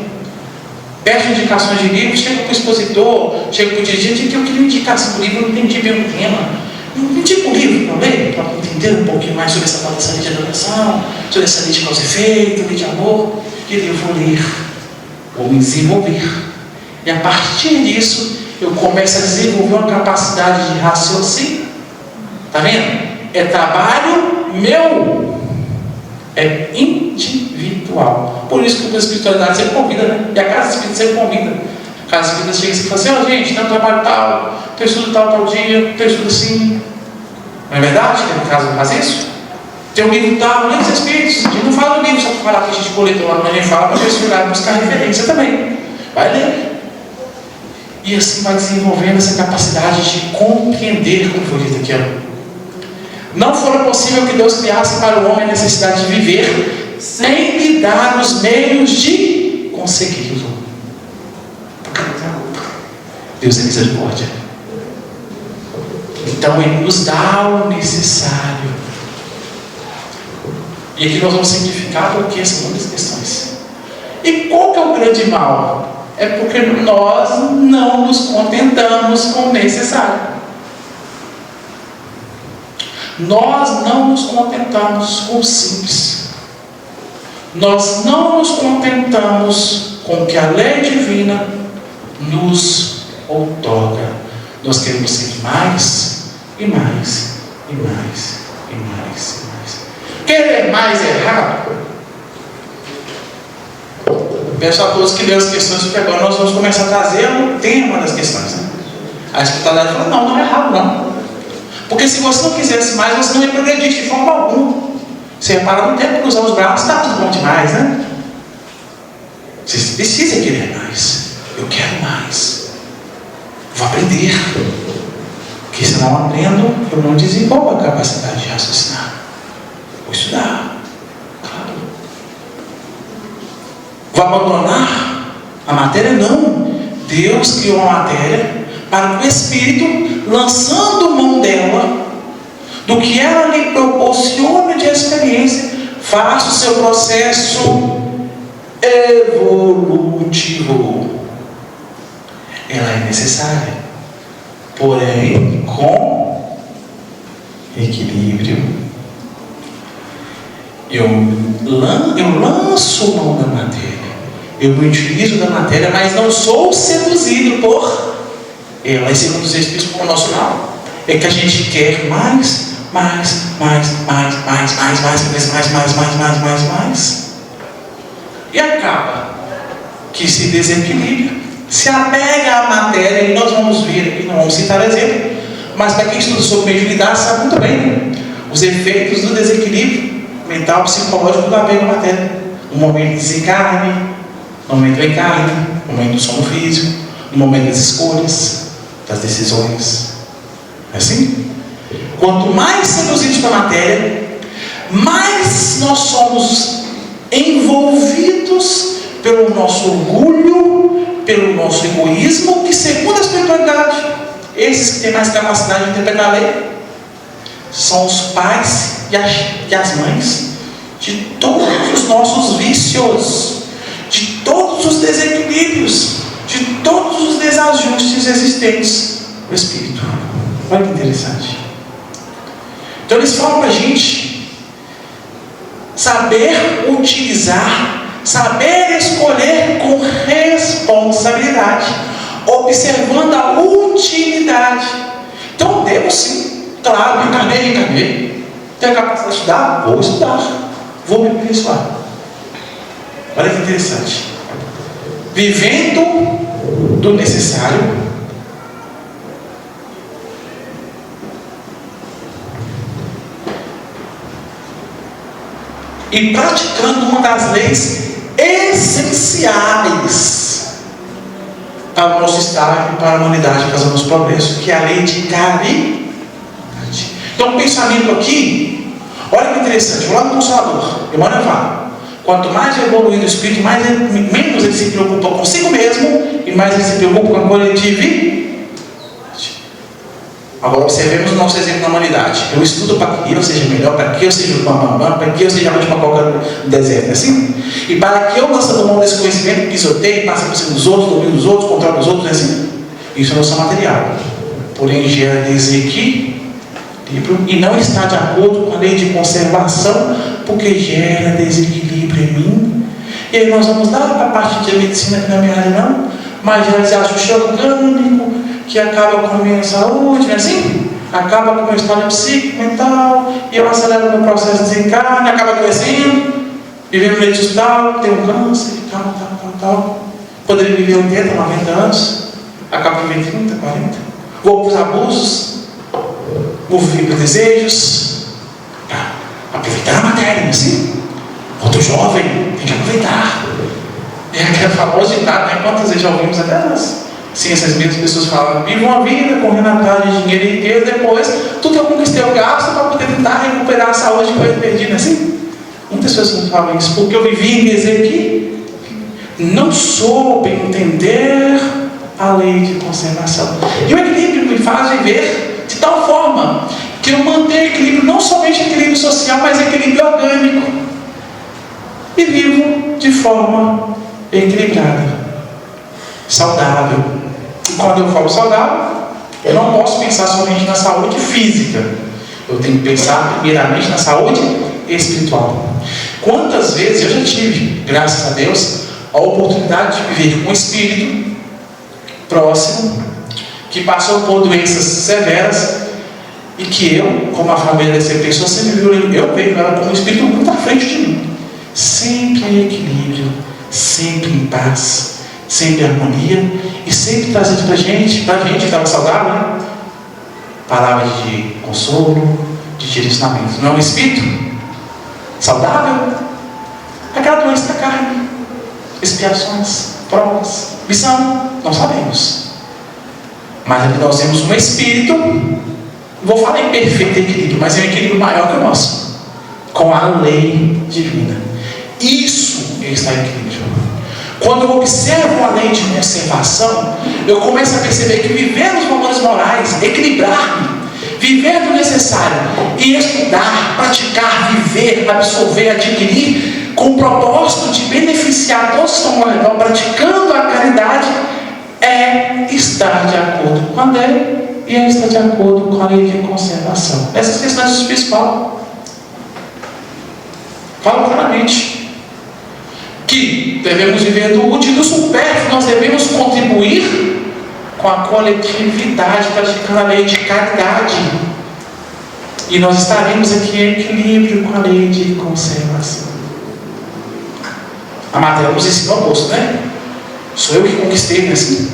peço indicações de livros, chego para o expositor, chego para o dirigente, que eu queria indicação do livro, eu não entendi bem o tema. Me indica um livro para eu ler, para entender um pouquinho mais sobre essa lei de adoração, sobre essa lei de causa e efeito, lei de amor. E eu vou ler, vou me desenvolver. E a partir disso, eu começo a desenvolver uma capacidade de raciocínio. Está vendo? É trabalho meu. É individual. Por isso que a espiritualidade sempre convida, né? E a casa espírita sempre convida. A casa espírita chega assim e fala assim: ó, gente, tem um trabalho tal, eu estudo tal dia, eu estudo assim. Não é verdade que no caso faz isso? Tem um livro tal, lê os espíritos. A gente não fala do livro só para falar que a gente coletou lá, mas a gente fala para a pessoa buscar referência também. Vai ler. E assim vai desenvolvendo essa capacidade de compreender, como foi dito aqui, ó. Não fora possível que Deus criasse para o homem a necessidade de viver sem lhe dar os meios de consegui-lo. Deus é misericórdia. Então Ele nos dá o necessário. E aqui nós vamos simplificar porque são muitas questões. E qual que é o grande mal? É porque nós não nos contentamos com o necessário. Nós não nos contentamos com o simples. Nós não nos contentamos com o que a lei divina nos outorga. Nós queremos sempre mais e mais e mais e mais e mais. Querer mais é errado? Peço a todos que leiam as questões, porque agora nós vamos começar a trazer o tema das questões, né? A espiritualidade fala: não é errado não. Porque se você não quisesse mais, você não ia progredir de forma alguma. Você ia parar no tempo, cruzar os braços, está tudo bom demais, né? Você precisa querer mais. Eu quero mais. Vou aprender. Porque se não aprendo, eu não desenvolvo a capacidade de raciocinar. Vou estudar. Claro. Vou abandonar a matéria? Não. Deus criou a matéria para que o Espírito, lançando mão dela, do que ela lhe proporciona de experiência, faça o seu processo evolutivo. Ela é necessária, porém com equilíbrio. Eu lanço mão da matéria, eu me utilizo da matéria, mas não sou seduzido por ela. E segundo os Espíritos, por nosso mal, é que a gente quer mais, e acaba que se desequilibra, se apega à matéria. E nós vamos ver aqui, não vamos citar exemplo, mas para quem estuda sobre mediunidade sabe muito bem, né? Os efeitos do desequilíbrio mental, psicológico do apego à matéria. No momento de desencarne, no momento do encarne, no momento do sono físico, no momento das escolhas, das decisões. É assim? Quanto mais seduzidos pela matéria, mais nós somos envolvidos pelo nosso orgulho, pelo nosso egoísmo, que segundo a espiritualidade, esses que têm mais capacidade de interpretar a lei são os pais e as mães de todos os nossos vícios, de todos os desequilíbrios, de todos os desajustes existentes no espírito. Olha que interessante. Então eles falam para a gente saber utilizar, saber escolher com responsabilidade, observando a utilidade. Então devo sim, claro, reencarnei. Tenho a capacidade de estudar? Vou estudar. Vou me aperfeiçoar. Olha que interessante. Vivendo do necessário, e praticando uma das leis essenciais para o nosso estágio, para a humanidade, para o nosso progresso, que é a lei de caridade. Então, o pensamento aqui, olha que interessante, vou lá no Consolador, Emmanuel fala: Quanto mais evoluído o espírito, menos ele se preocupa consigo mesmo e mais ele se preocupa com a coletividade. Agora observemos o nosso exemplo na humanidade. Eu estudo para que eu seja melhor, para que eu seja o bambambam, para que eu seja a última coca do deserto, assim? E para que eu lança do mão desse conhecimento, pisoteie, passe por cima dos outros, domine os outros, controle os outros, assim? Isso é noção material. Porém, gera desequilíbrio e não está de acordo com a lei de conservação, porque gera desequilíbrio em mim. E aí nós vamos lá para a parte de medicina, que não é minha área não, mas já eles acham o chão orgânico, que acaba com a minha saúde, não é assim? Acaba com o meu estado psíquico, mental, e eu acelero o meu processo de desencarne, acaba adoecendo, vivendo no meio de hospital, tem um câncer, tal. Poderia viver 80, 90 anos, acaba vivendo 30, 40. Vou para os abusos, vou viver para os desejos, aproveitar a matéria, não é assim? Outro jovem, tem que aproveitar. É aquele famoso ditado, né? Quantas vezes já ouvimos até nós? Sim, essas mesmas pessoas falam, vivam a vida correndo atrás de dinheiro e riqueza, depois tudo que eu conquistei eu gasto para poder tentar recuperar a saúde que eu perdi, não é assim? Muitas pessoas falam isso, porque eu vivi em desequilíbrio, não soube entender a lei de conservação. E o equilíbrio me faz viver de tal forma que eu mantenho equilíbrio, não somente equilíbrio social, mas equilíbrio orgânico. E vivo de forma equilibrada, saudável. E quando eu falo saudável, eu não posso pensar somente na saúde física. Eu tenho que pensar primeiramente na saúde espiritual. Quantas vezes eu já tive, graças a Deus, a oportunidade de viver com um espírito próximo, que passou por doenças severas, e que eu, como a família dessa pessoa, sempre viu, eu vejo ela como um espírito muito à frente de mim. Sempre em equilíbrio, sempre em paz, sempre em harmonia, e sempre trazendo para a gente que estava saudável, né? Palavras de consolo, de direcionamento. Não é um espírito saudável? Aquela doença da carne, expiações, provas, missão, não sabemos. Mas aqui nós temos um espírito, vou falar em perfeito equilíbrio, mas é um equilíbrio maior que o nosso, com a lei divina. Isso está em equilíbrio. Quando eu observo a lei de conservação, eu começo a perceber que viver os valores morais, equilibrar-me, viver do necessário e estudar, praticar, viver, absorver, adquirir, com o propósito de beneficiar todos que estão ao redor, praticando a caridade, é estar de acordo com a lei e é estar de acordo com a lei de conservação. Essas questões do Espírito falam claramente que devemos viver do útil e do supérfluo, nós devemos contribuir com a coletividade, praticando a lei de caridade. E nós estaremos aqui em equilíbrio com a lei de conservação. A matéria nos ensina o oposto, né? Sou eu que conquistei, né? Assim?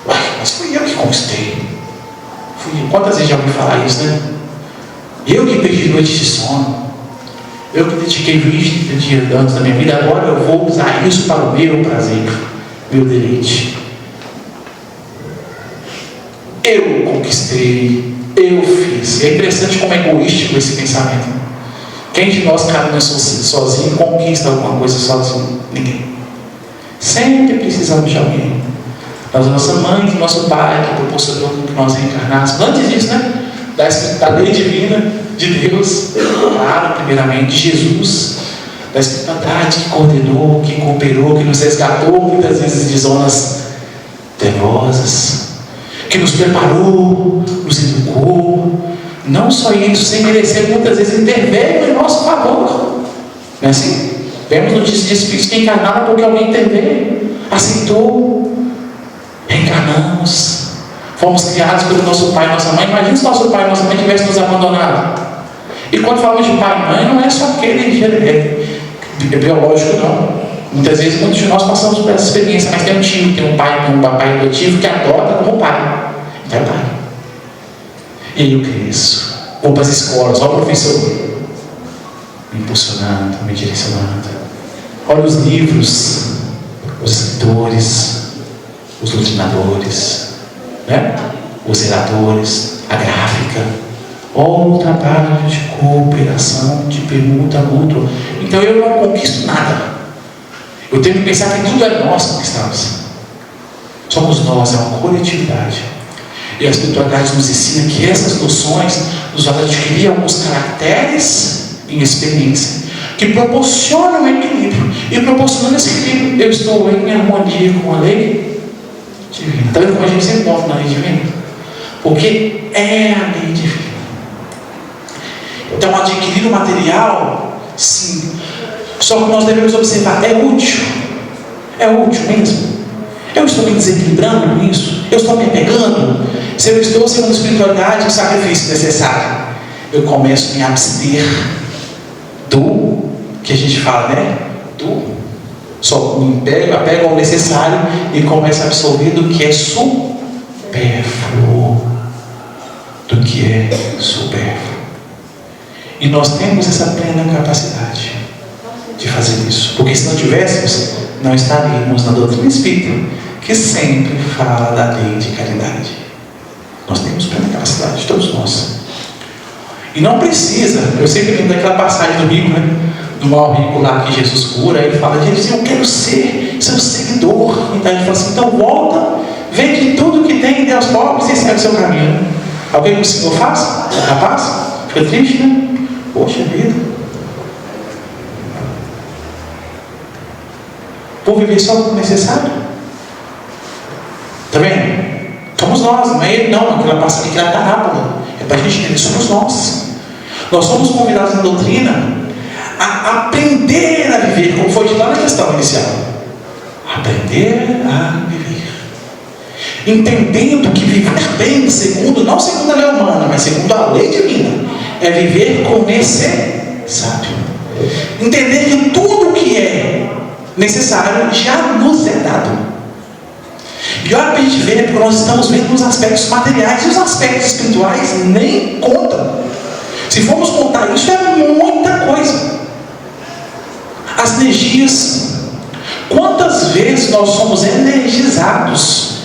Ué, mas fui eu que conquistei. Fui eu. Quantas vezes já ouvi falar isso, né? Eu que perdi noites de sono. Eu que dediquei 20 dias antes da minha vida, agora eu vou usar isso para o meu prazer, meu deleite. Eu conquistei, eu fiz. É interessante como é egoístico esse pensamento. Quem de nós caminha sozinho conquista alguma coisa sozinho? Ninguém. Sempre precisamos de alguém. Nós, nossa mãe, nosso pai, que proporcionou que nós reencarnássemos. Antes disso, né? Da lei divina de Deus, claro, primeiramente de Jesus, da espiritualidade que coordenou, que cooperou, que nos resgatou muitas vezes de zonas tenosas, que nos preparou, nos educou. Não só isso, sem merecer, muitas vezes interveio em nosso favor. Não é assim? Vemos notícias de espíritos que encarnaram porque alguém interveio, aceitou, reencarnamos. Fomos criados pelo nosso pai e nossa mãe. Imagina se nosso pai e nossa mãe tivessem nos abandonado. E quando falamos de pai e mãe, não é só aquele biológico, não. Muitas vezes, muitos de nós passamos por essa experiência, mas tem um tio, tem um pai, tem um papai adotivo que adota como pai. Então é pai. E aí eu cresço. Vou para as escolas, olha o professor me impulsionando, me direcionando. Olha os livros, os escritores, os doutrinadores, né? Os relatores, a gráfica. Olha o trabalho de cooperação, de permuta mútua. Então eu não conquisto nada. Eu tenho que pensar que tudo é nós que conquistamos. Somos nós, é uma coletividade. E a espiritualidade nos ensina que essas noções nos vão adquirir alguns caracteres em experiência que proporcionam equilíbrio. E proporcionando esse equilíbrio, eu estou em harmonia com a lei divina. Está vendo como a gente sempre volta na lei divina? Porque é a lei divina. Então, adquirir o material, sim. Só que nós devemos observar, é útil. É útil mesmo. Eu estou me desequilibrando com isso? Eu estou me apegando? Se eu estou segundo a espiritualidade, o sacrifício necessário, eu começo a me abster do que a gente fala, né? Só me apego ao necessário e começo a absorver do que é supérfluo. Do que é supérfluo. E nós temos essa plena capacidade de fazer isso. Porque se não tivéssemos, não estaríamos na doutrina espírita, que sempre fala da lei de caridade. Nós temos plena capacidade, todos nós. E não precisa, eu sempre lembro daquela passagem do rico, né? Do mau rico lá que Jesus cura, ele fala de Jesus, eu quero ser seu seguidor. Então ele fala assim, então volta, vende tudo que tem e dê aos pobres e segue o seu caminho. Alguém que o Senhor faz? É capaz? Fica triste, né? Poxa vida. Vou viver só o necessário? Está vendo? Somos nós, não é ele não, aquela passagem, aquela parábola. É para a gente entender, somos nós. Nós somos convidados na doutrina a aprender a viver, como foi dito lá na questão inicial. Aprender a viver. Entendendo que viver bem, não segundo a lei humana, mas segundo a lei divina, é viver com necessário. Entender que tudo que é necessário já nos é dado. E olha para a gente ver, porque nós estamos vendo os aspectos materiais e os aspectos espirituais nem contam. Se formos contar isso, é muita coisa. As energias. Quantas vezes nós somos energizados?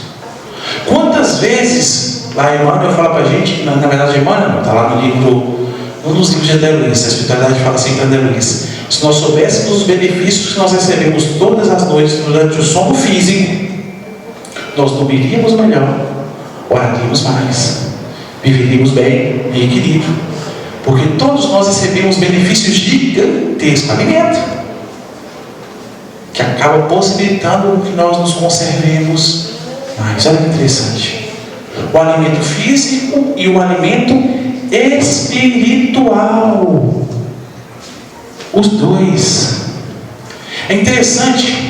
Quantas vezes, lá Emmanuel fala para a gente, na verdade Emmanuel está lá no livro, um dos livros de André Luiz, a espiritualidade fala assim para André Luiz, se nós soubéssemos os benefícios que nós recebemos todas as noites durante o sono físico, nós dormiríamos melhor, oraríamos mais, viveríamos bem, em equilíbrio, porque todos nós recebemos benefícios gigantescos, alimento, que acaba possibilitando que nós nos conservemos mais. Olha que interessante, o alimento físico e o alimento espiritual, os dois. É interessante.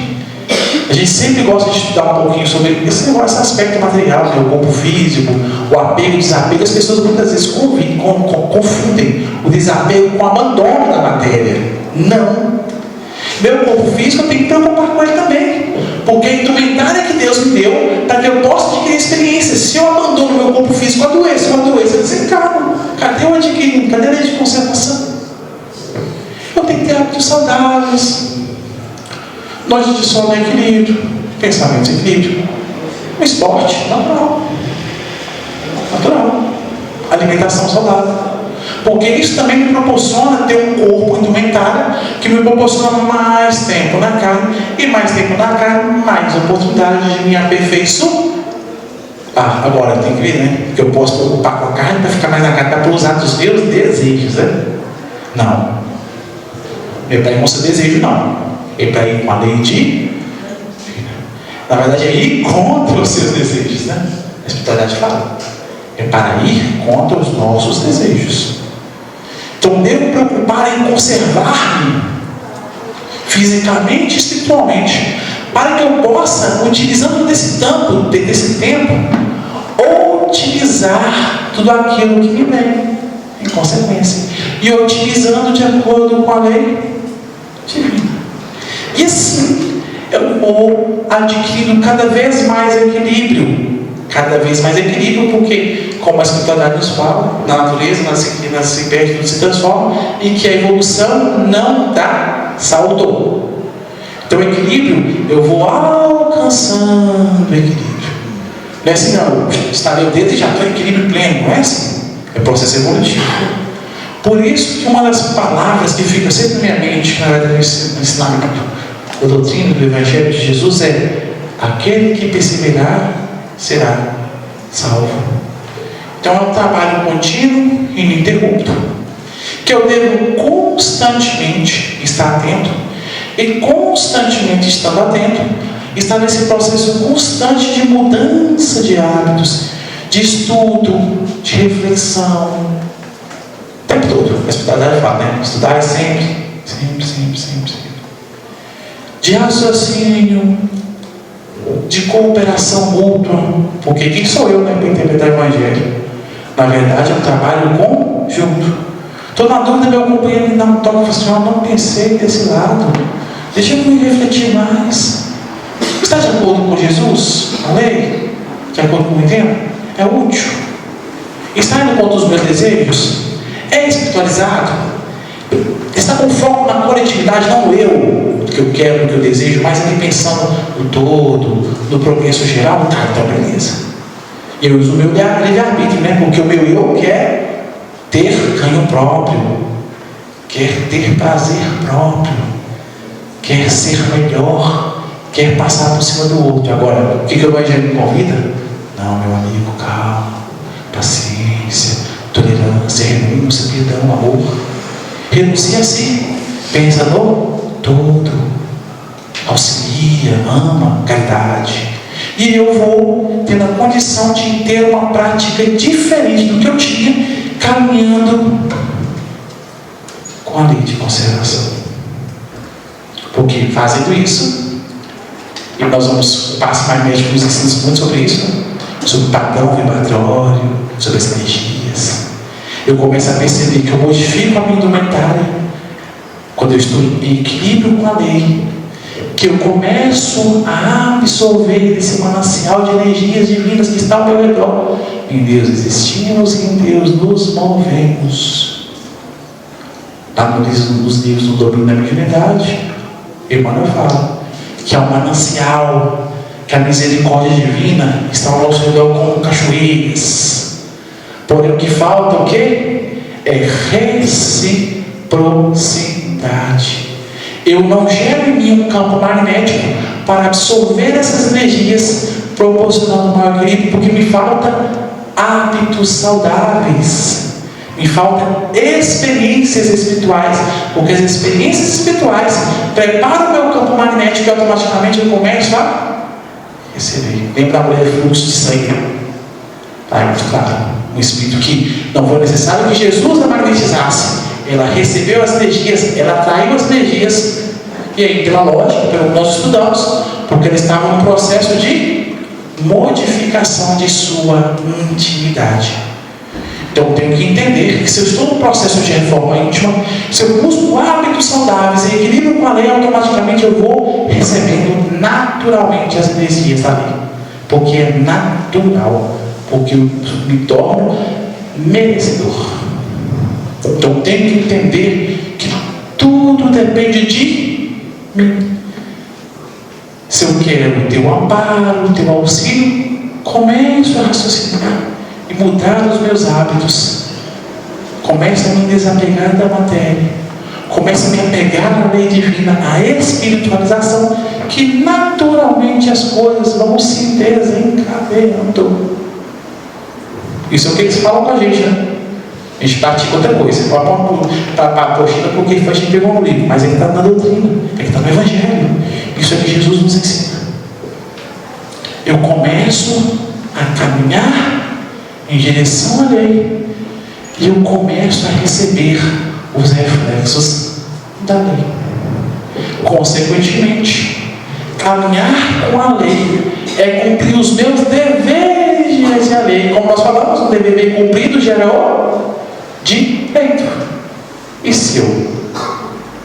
A gente sempre gosta de estudar um pouquinho sobre esse aspecto material, né? O corpo físico, o apego e o desapego. As pessoas muitas vezes confundem o desapego com o abandono da matéria. Não. Meu corpo físico eu tenho que preocupar com ele também, porque a indumentária que Deus me deu para que eu possa adquirir experiências. Se eu abandono meu corpo físico, eu desencarno. Cadê o adquirido? Cadê a lei de conservação? Eu tenho que ter hábitos saudáveis, noites de sono em equilíbrio, pensamentos em equilíbrio, um esporte natural, alimentação saudável, porque isso também me proporciona ter um corpo indumentário que me proporciona mais tempo na carne, e mais tempo na carne, mais oportunidade de me aperfeiçoar. Agora tem que ver, né? Porque eu posso preocupar com a carne para ficar mais na carne, para usar dos meus desejos, né? Não. Meu pai não mostra desejo, não. É para ir com a lei de... Na verdade, é ir contra os seus desejos, né? A espiritualidade fala. É para ir contra os nossos desejos. Então, devo me preocupar em conservar-me fisicamente e espiritualmente, para que eu possa, utilizando desse tempo, otimizar tudo aquilo que me vem, em consequência, e otimizando de acordo com a lei divina. E assim, eu vou adquirindo cada vez mais equilíbrio. Cada vez mais equilíbrio, porque, como a espiritualidade nos fala, na natureza, nada se perde, tudo se transforma, e que a evolução não dá salto. Então, equilíbrio, eu vou alcançando o equilíbrio. Não é assim, não, estarei o dedo e já estou em equilíbrio pleno, não é assim? É processo evolutivo. Por isso que uma das palavras que fica sempre na minha mente, na verdade, no ensinamento da doutrina do Evangelho de Jesus é: aquele que perseverar será salvo. Então é um trabalho contínuo e ininterrupto, que eu devo constantemente estar atento, e constantemente estando atento, estar nesse processo constante de mudança de hábitos, de estudo, de reflexão, o tempo todo. A espiritualidade fala, né? Estudar é sempre. De raciocínio, de cooperação mútua, porque quem sou eu, né, para interpretar o Evangelho? Na verdade, é um trabalho conjunto. Estou na dúvida, meu companheiro me dá um toque e fala assim: eu não pensei desse lado, deixa eu me refletir mais. Está de acordo com Jesus? A lei? De acordo com o entendo? É útil? Está indo contra os meus desejos? É espiritualizado? Está com foco na coletividade, não eu, que eu quero, que eu desejo, mas ele pensando no todo, no progresso geral? Tá, então beleza. Eu uso o meu livre-arbítrio, né? Porque o meu eu quer ter ganho próprio, quer ter prazer próprio, quer ser melhor, quer passar por cima do outro. Agora, o que o Evangelho me convida? Não, meu amigo, calma, paciência, tolerância, renúncia, perdão, amor. Renuncia a si, pensa no todo, auxilia, ama, caridade. E eu vou tendo a condição de ter uma prática diferente do que eu tinha, caminhando com a lei de conservação. Porque fazendo isso, e nós vamos, o passo mais médico nos ensina muito sobre isso, sobre o padrão vibratório, sobre as energias. Eu começo a perceber que eu modifico a minha indumentária quando eu estou em equilíbrio com a lei, que eu começo a absorver esse manancial de energias divinas que está ao meu redor. Em Deus existimos e em Deus nos movemos. Lá nos livros do domínio da mediunidade, Emmanuel fala que é um manancial, que a misericórdia divina está ao nosso redor como cachoeiras. Porém, o que falta o quê? É reciprocidade. Eu não gero em mim um campo magnético para absorver essas energias, proporcionando maior equilíbrio, porque me falta hábitos saudáveis, me faltam experiências espirituais, porque as experiências espirituais preparam o meu campo magnético e automaticamente eu começo a receber. Lembra da mulher de fluxo de sangue? Está muito claro. Um espírito que não foi necessário que Jesus a magnetizasse, ela recebeu as energias, ela atraiu as energias, e aí, pela lógica, pelo que nós estudamos, porque ela estava num processo de modificação de sua intimidade. Então eu tenho que entender que se eu estou num processo de reforma íntima, se eu busco hábitos saudáveis e equilíbrio com a lei, automaticamente eu vou recebendo naturalmente as energias da lei, porque é natural, porque eu me torno merecedor. Então eu tenho que entender que tudo depende de mim. Se eu quero o teu amparo, o teu auxílio, começo a raciocinar e mudar os meus hábitos. Começo a me desapegar da matéria, começo a me apegar à lei divina, à espiritualização, que naturalmente as coisas vão se desencadeando. Isso é o que eles falam com a gente, né? A gente pratica outra coisa. Para a apostila, porque a gente pegou no livro, mas ele está na doutrina, ele está no Evangelho. Isso é que Jesus nos ensina. Eu começo a caminhar em direção à lei e eu começo a receber os reflexos da lei. Consequentemente, caminhar com a lei é cumprir os meus deveres diante da lei. Como nós falamos, um dever bem cumprido gera o direito. E se eu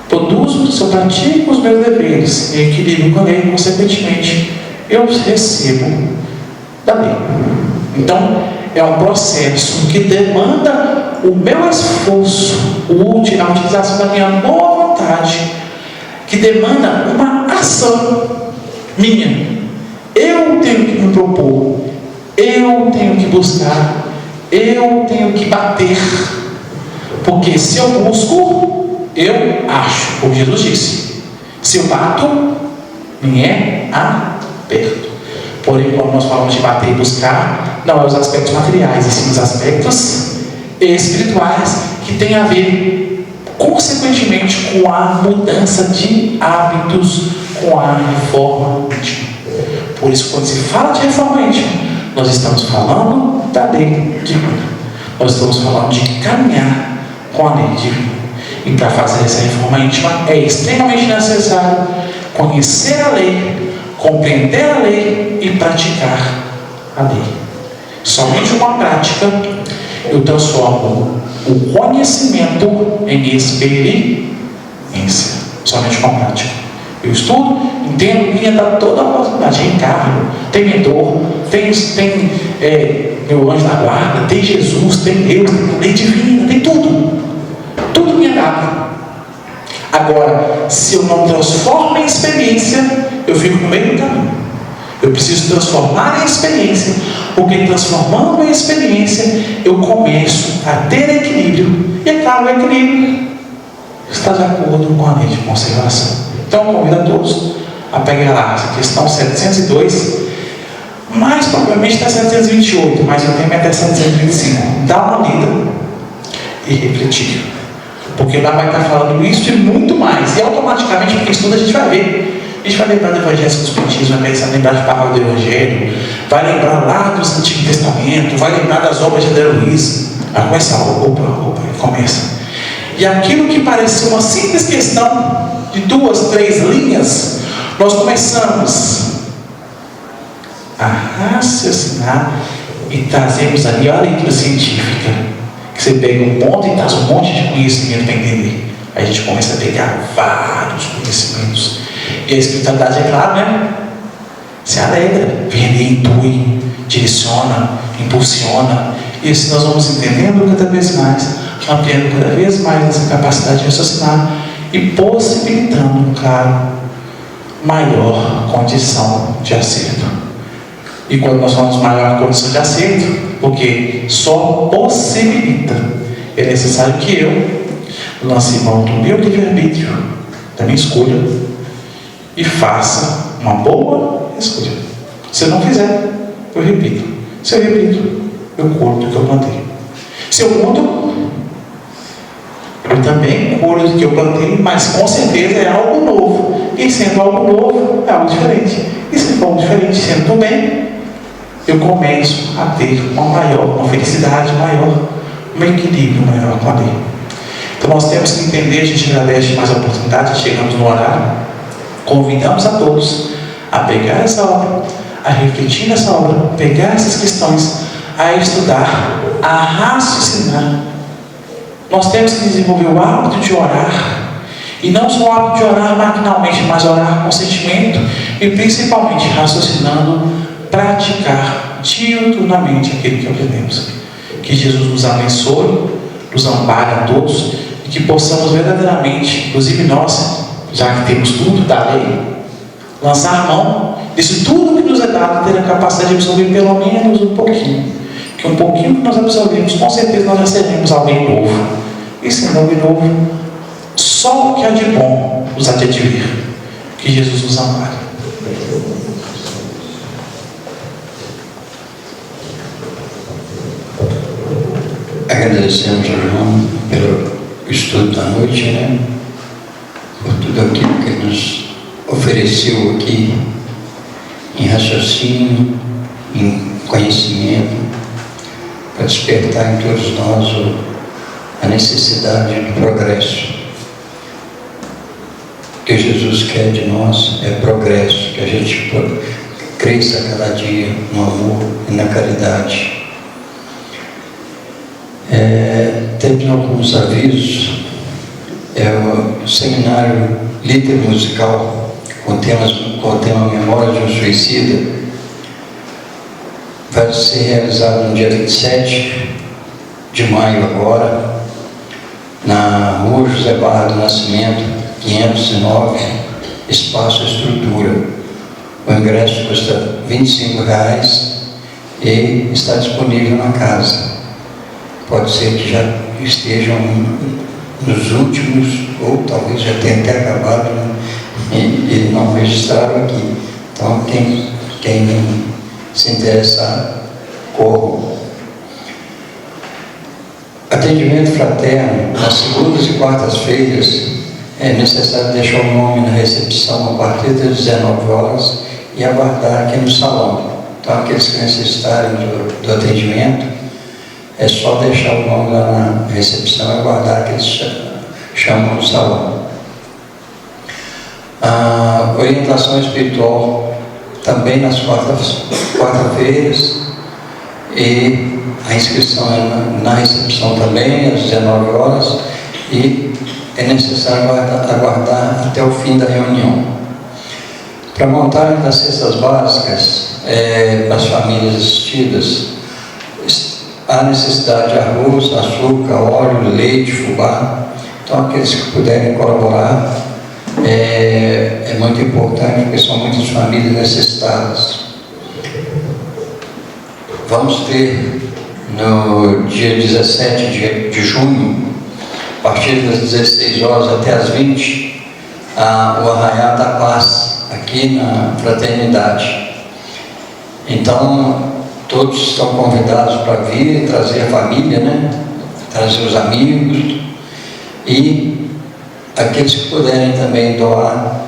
produzo, se eu pratico os meus deveres em equilíbrio com a lei, consequentemente, eu recebo da lei. Então, é um processo que demanda o meu esforço, a utilização da minha boa vontade, que demanda uma ação minha. Eu tenho que me propor, eu tenho que buscar, eu tenho que bater, Porque se eu busco, eu acho, como Jesus disse. Se eu bato, me é aberto. Porém, quando nós falamos de bater e buscar, não é os aspectos materiais, e sim os aspectos espirituais, que tem a ver, consequentemente, com a mudança de hábitos, com a reforma íntima. Por isso, quando se fala de reforma íntima, nós estamos falando da lei divina. Nós estamos falando de caminhar com a lei divina. E para fazer essa reforma íntima é extremamente necessário conhecer a lei, compreender a lei e praticar a lei. Somente com a prática eu transformo o conhecimento em experiência. Somente com a prática. Eu estudo, entendo, me dá toda a possibilidade. Reencarno, tem mentor, tem meu anjo da guarda, tem Jesus, tem Deus, tem lei divina, tem tudo. Tudo me dá. Agora, se eu não transformo em experiência, eu fico no meio do caminho. Eu preciso transformar em experiência, porque transformando em experiência, eu começo a ter equilíbrio. E é claro, o equilíbrio está de acordo com a lei de conservação. Então, convido a todos a pegar lá essa questão 702, mais provavelmente até 728, mas eu tenho até 725. Dá uma lida e refletir. Porque lá vai estar falando isso e muito mais. E automaticamente, porque estuda, a gente vai ver. A gente vai lembrar do Evangelho dos Espiritismo, vai lembrar de palavra do Evangelho, vai lembrar lá do Antigo Testamento, vai lembrar das obras de André Luiz. Vai começar, começa. E aquilo que parecia uma simples questão de 2, 3 linhas, nós começamos a raciocinar e trazemos ali a leitura científica, que você pega um ponto e traz um monte de conhecimento para entender. Aí a gente começa a pegar vários conhecimentos. E a espiritualidade, é claro, né? Se alegra, vem, intui, direciona, impulsiona. E assim nós vamos entendendo cada vez mais, ampliando cada vez mais essa capacidade de raciocinar e possibilitando, claro, maior condição de acerto. E quando nós falamos maior condição de acerto, porque só possibilita, é necessário que eu lance mão do meu livre-arbítrio, da minha escolha, e faça uma boa escolha. Se eu não fizer, eu repito. Se eu repito, eu colho do que eu plantei. Se eu mudo, eu também colho do que eu plantei, mas com certeza é algo novo. E sendo algo novo, é algo diferente. E se for algo diferente, sendo também, eu começo a ter uma felicidade maior, um equilíbrio maior com a lei. Então nós temos que entender, a gente agradece mais a oportunidade, chegamos no horário, convidamos a todos a pegar essa obra, a refletir nessa obra, pegar essas questões, a estudar, a raciocinar. Nós temos que desenvolver o hábito de orar, e não só o hábito de orar maquinalmente, mas orar com sentimento e principalmente raciocinando, praticar diuturnamente aquilo que aprendemos. Que Jesus nos abençoe, nos ampare a todos e que possamos verdadeiramente, inclusive nós, já que temos tudo da lei, lançar mão disso tudo que nos é dado, ter a capacidade de absorver pelo menos um pouquinho. Que um pouquinho que nós absorvemos, com certeza nós recebemos alguém novo. E sendo alguém novo, só o que há de bom nos há de advir. Que Jesus nos ampare. Agradecemos ao João pelo estudo da noite, né? Por tudo aquilo que ele nos ofereceu aqui, em raciocínio, em conhecimento, para despertar em todos nós a necessidade do progresso. O que Jesus quer de nós é progresso, que a gente cresça a cada dia no amor e na caridade. Temos alguns avisos. O seminário Líder Musical com o tema Memória de um Suicida vai ser realizado no dia 27 de maio agora, na Rua José Barra do Nascimento, 509, Espaço Estrutura. O ingresso custa R$ 25 e está disponível na casa. pode ser que já estejam nos últimos, ou talvez já tenha até acabado, né? E não registraram aqui. Então, quem se interessar, corram. Atendimento fraterno, nas segundas e quartas-feiras, é necessário deixar o nome na recepção a partir das 19 horas e aguardar aqui no salão. Então, aqueles que necessitarem do atendimento, é só deixar o nome lá na recepção e aguardar que eles chamam no salão. A orientação espiritual também nas quarta-feiras, e a inscrição é na recepção também, às 19 horas, e é necessário aguardar até o fim da reunião. Para a montagem das cestas básicas para as famílias assistidas, há necessidade de arroz, açúcar, óleo, leite, fubá. Então, aqueles que puderem colaborar, é muito importante, porque são muitas famílias necessitadas. Vamos ter no dia 17 de junho, a partir das 16 horas até as 20, o Arraiá da Paz, aqui na Fraternidade. Então, todos estão convidados para vir, trazer a família, né? Trazer os amigos, e aqueles que puderem também doar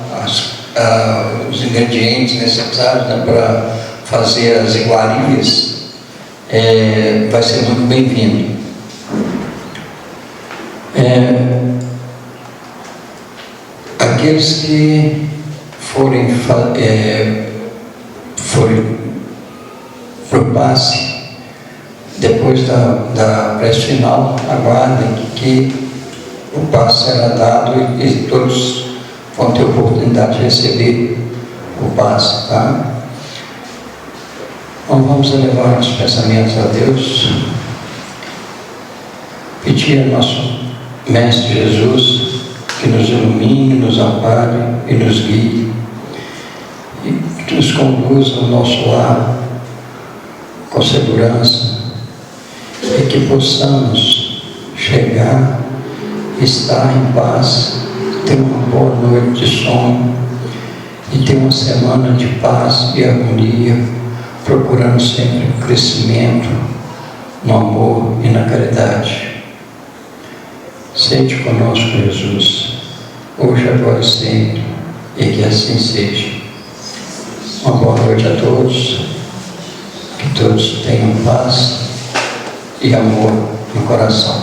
os ingredientes necessários, né, para fazer as iguarias, vai ser muito bem-vindo. Aqueles que forem para o passe, depois da prece final, aguardem que o passe será dado e todos vão ter oportunidade de receber o passe, tá? Então vamos elevar nossos pensamentos a Deus, pedir ao nosso Mestre Jesus que nos ilumine, nos ampare e nos guie, e que nos conduza ao nosso lar com segurança, e que possamos chegar, estar em paz, ter uma boa noite de sono e ter uma semana de paz e harmonia, procurando sempre o crescimento no amor e na caridade. Sente conosco, Jesus, hoje, agora e sempre, e que assim seja. Uma boa noite a todos, que todos tenham paz e amor no coração.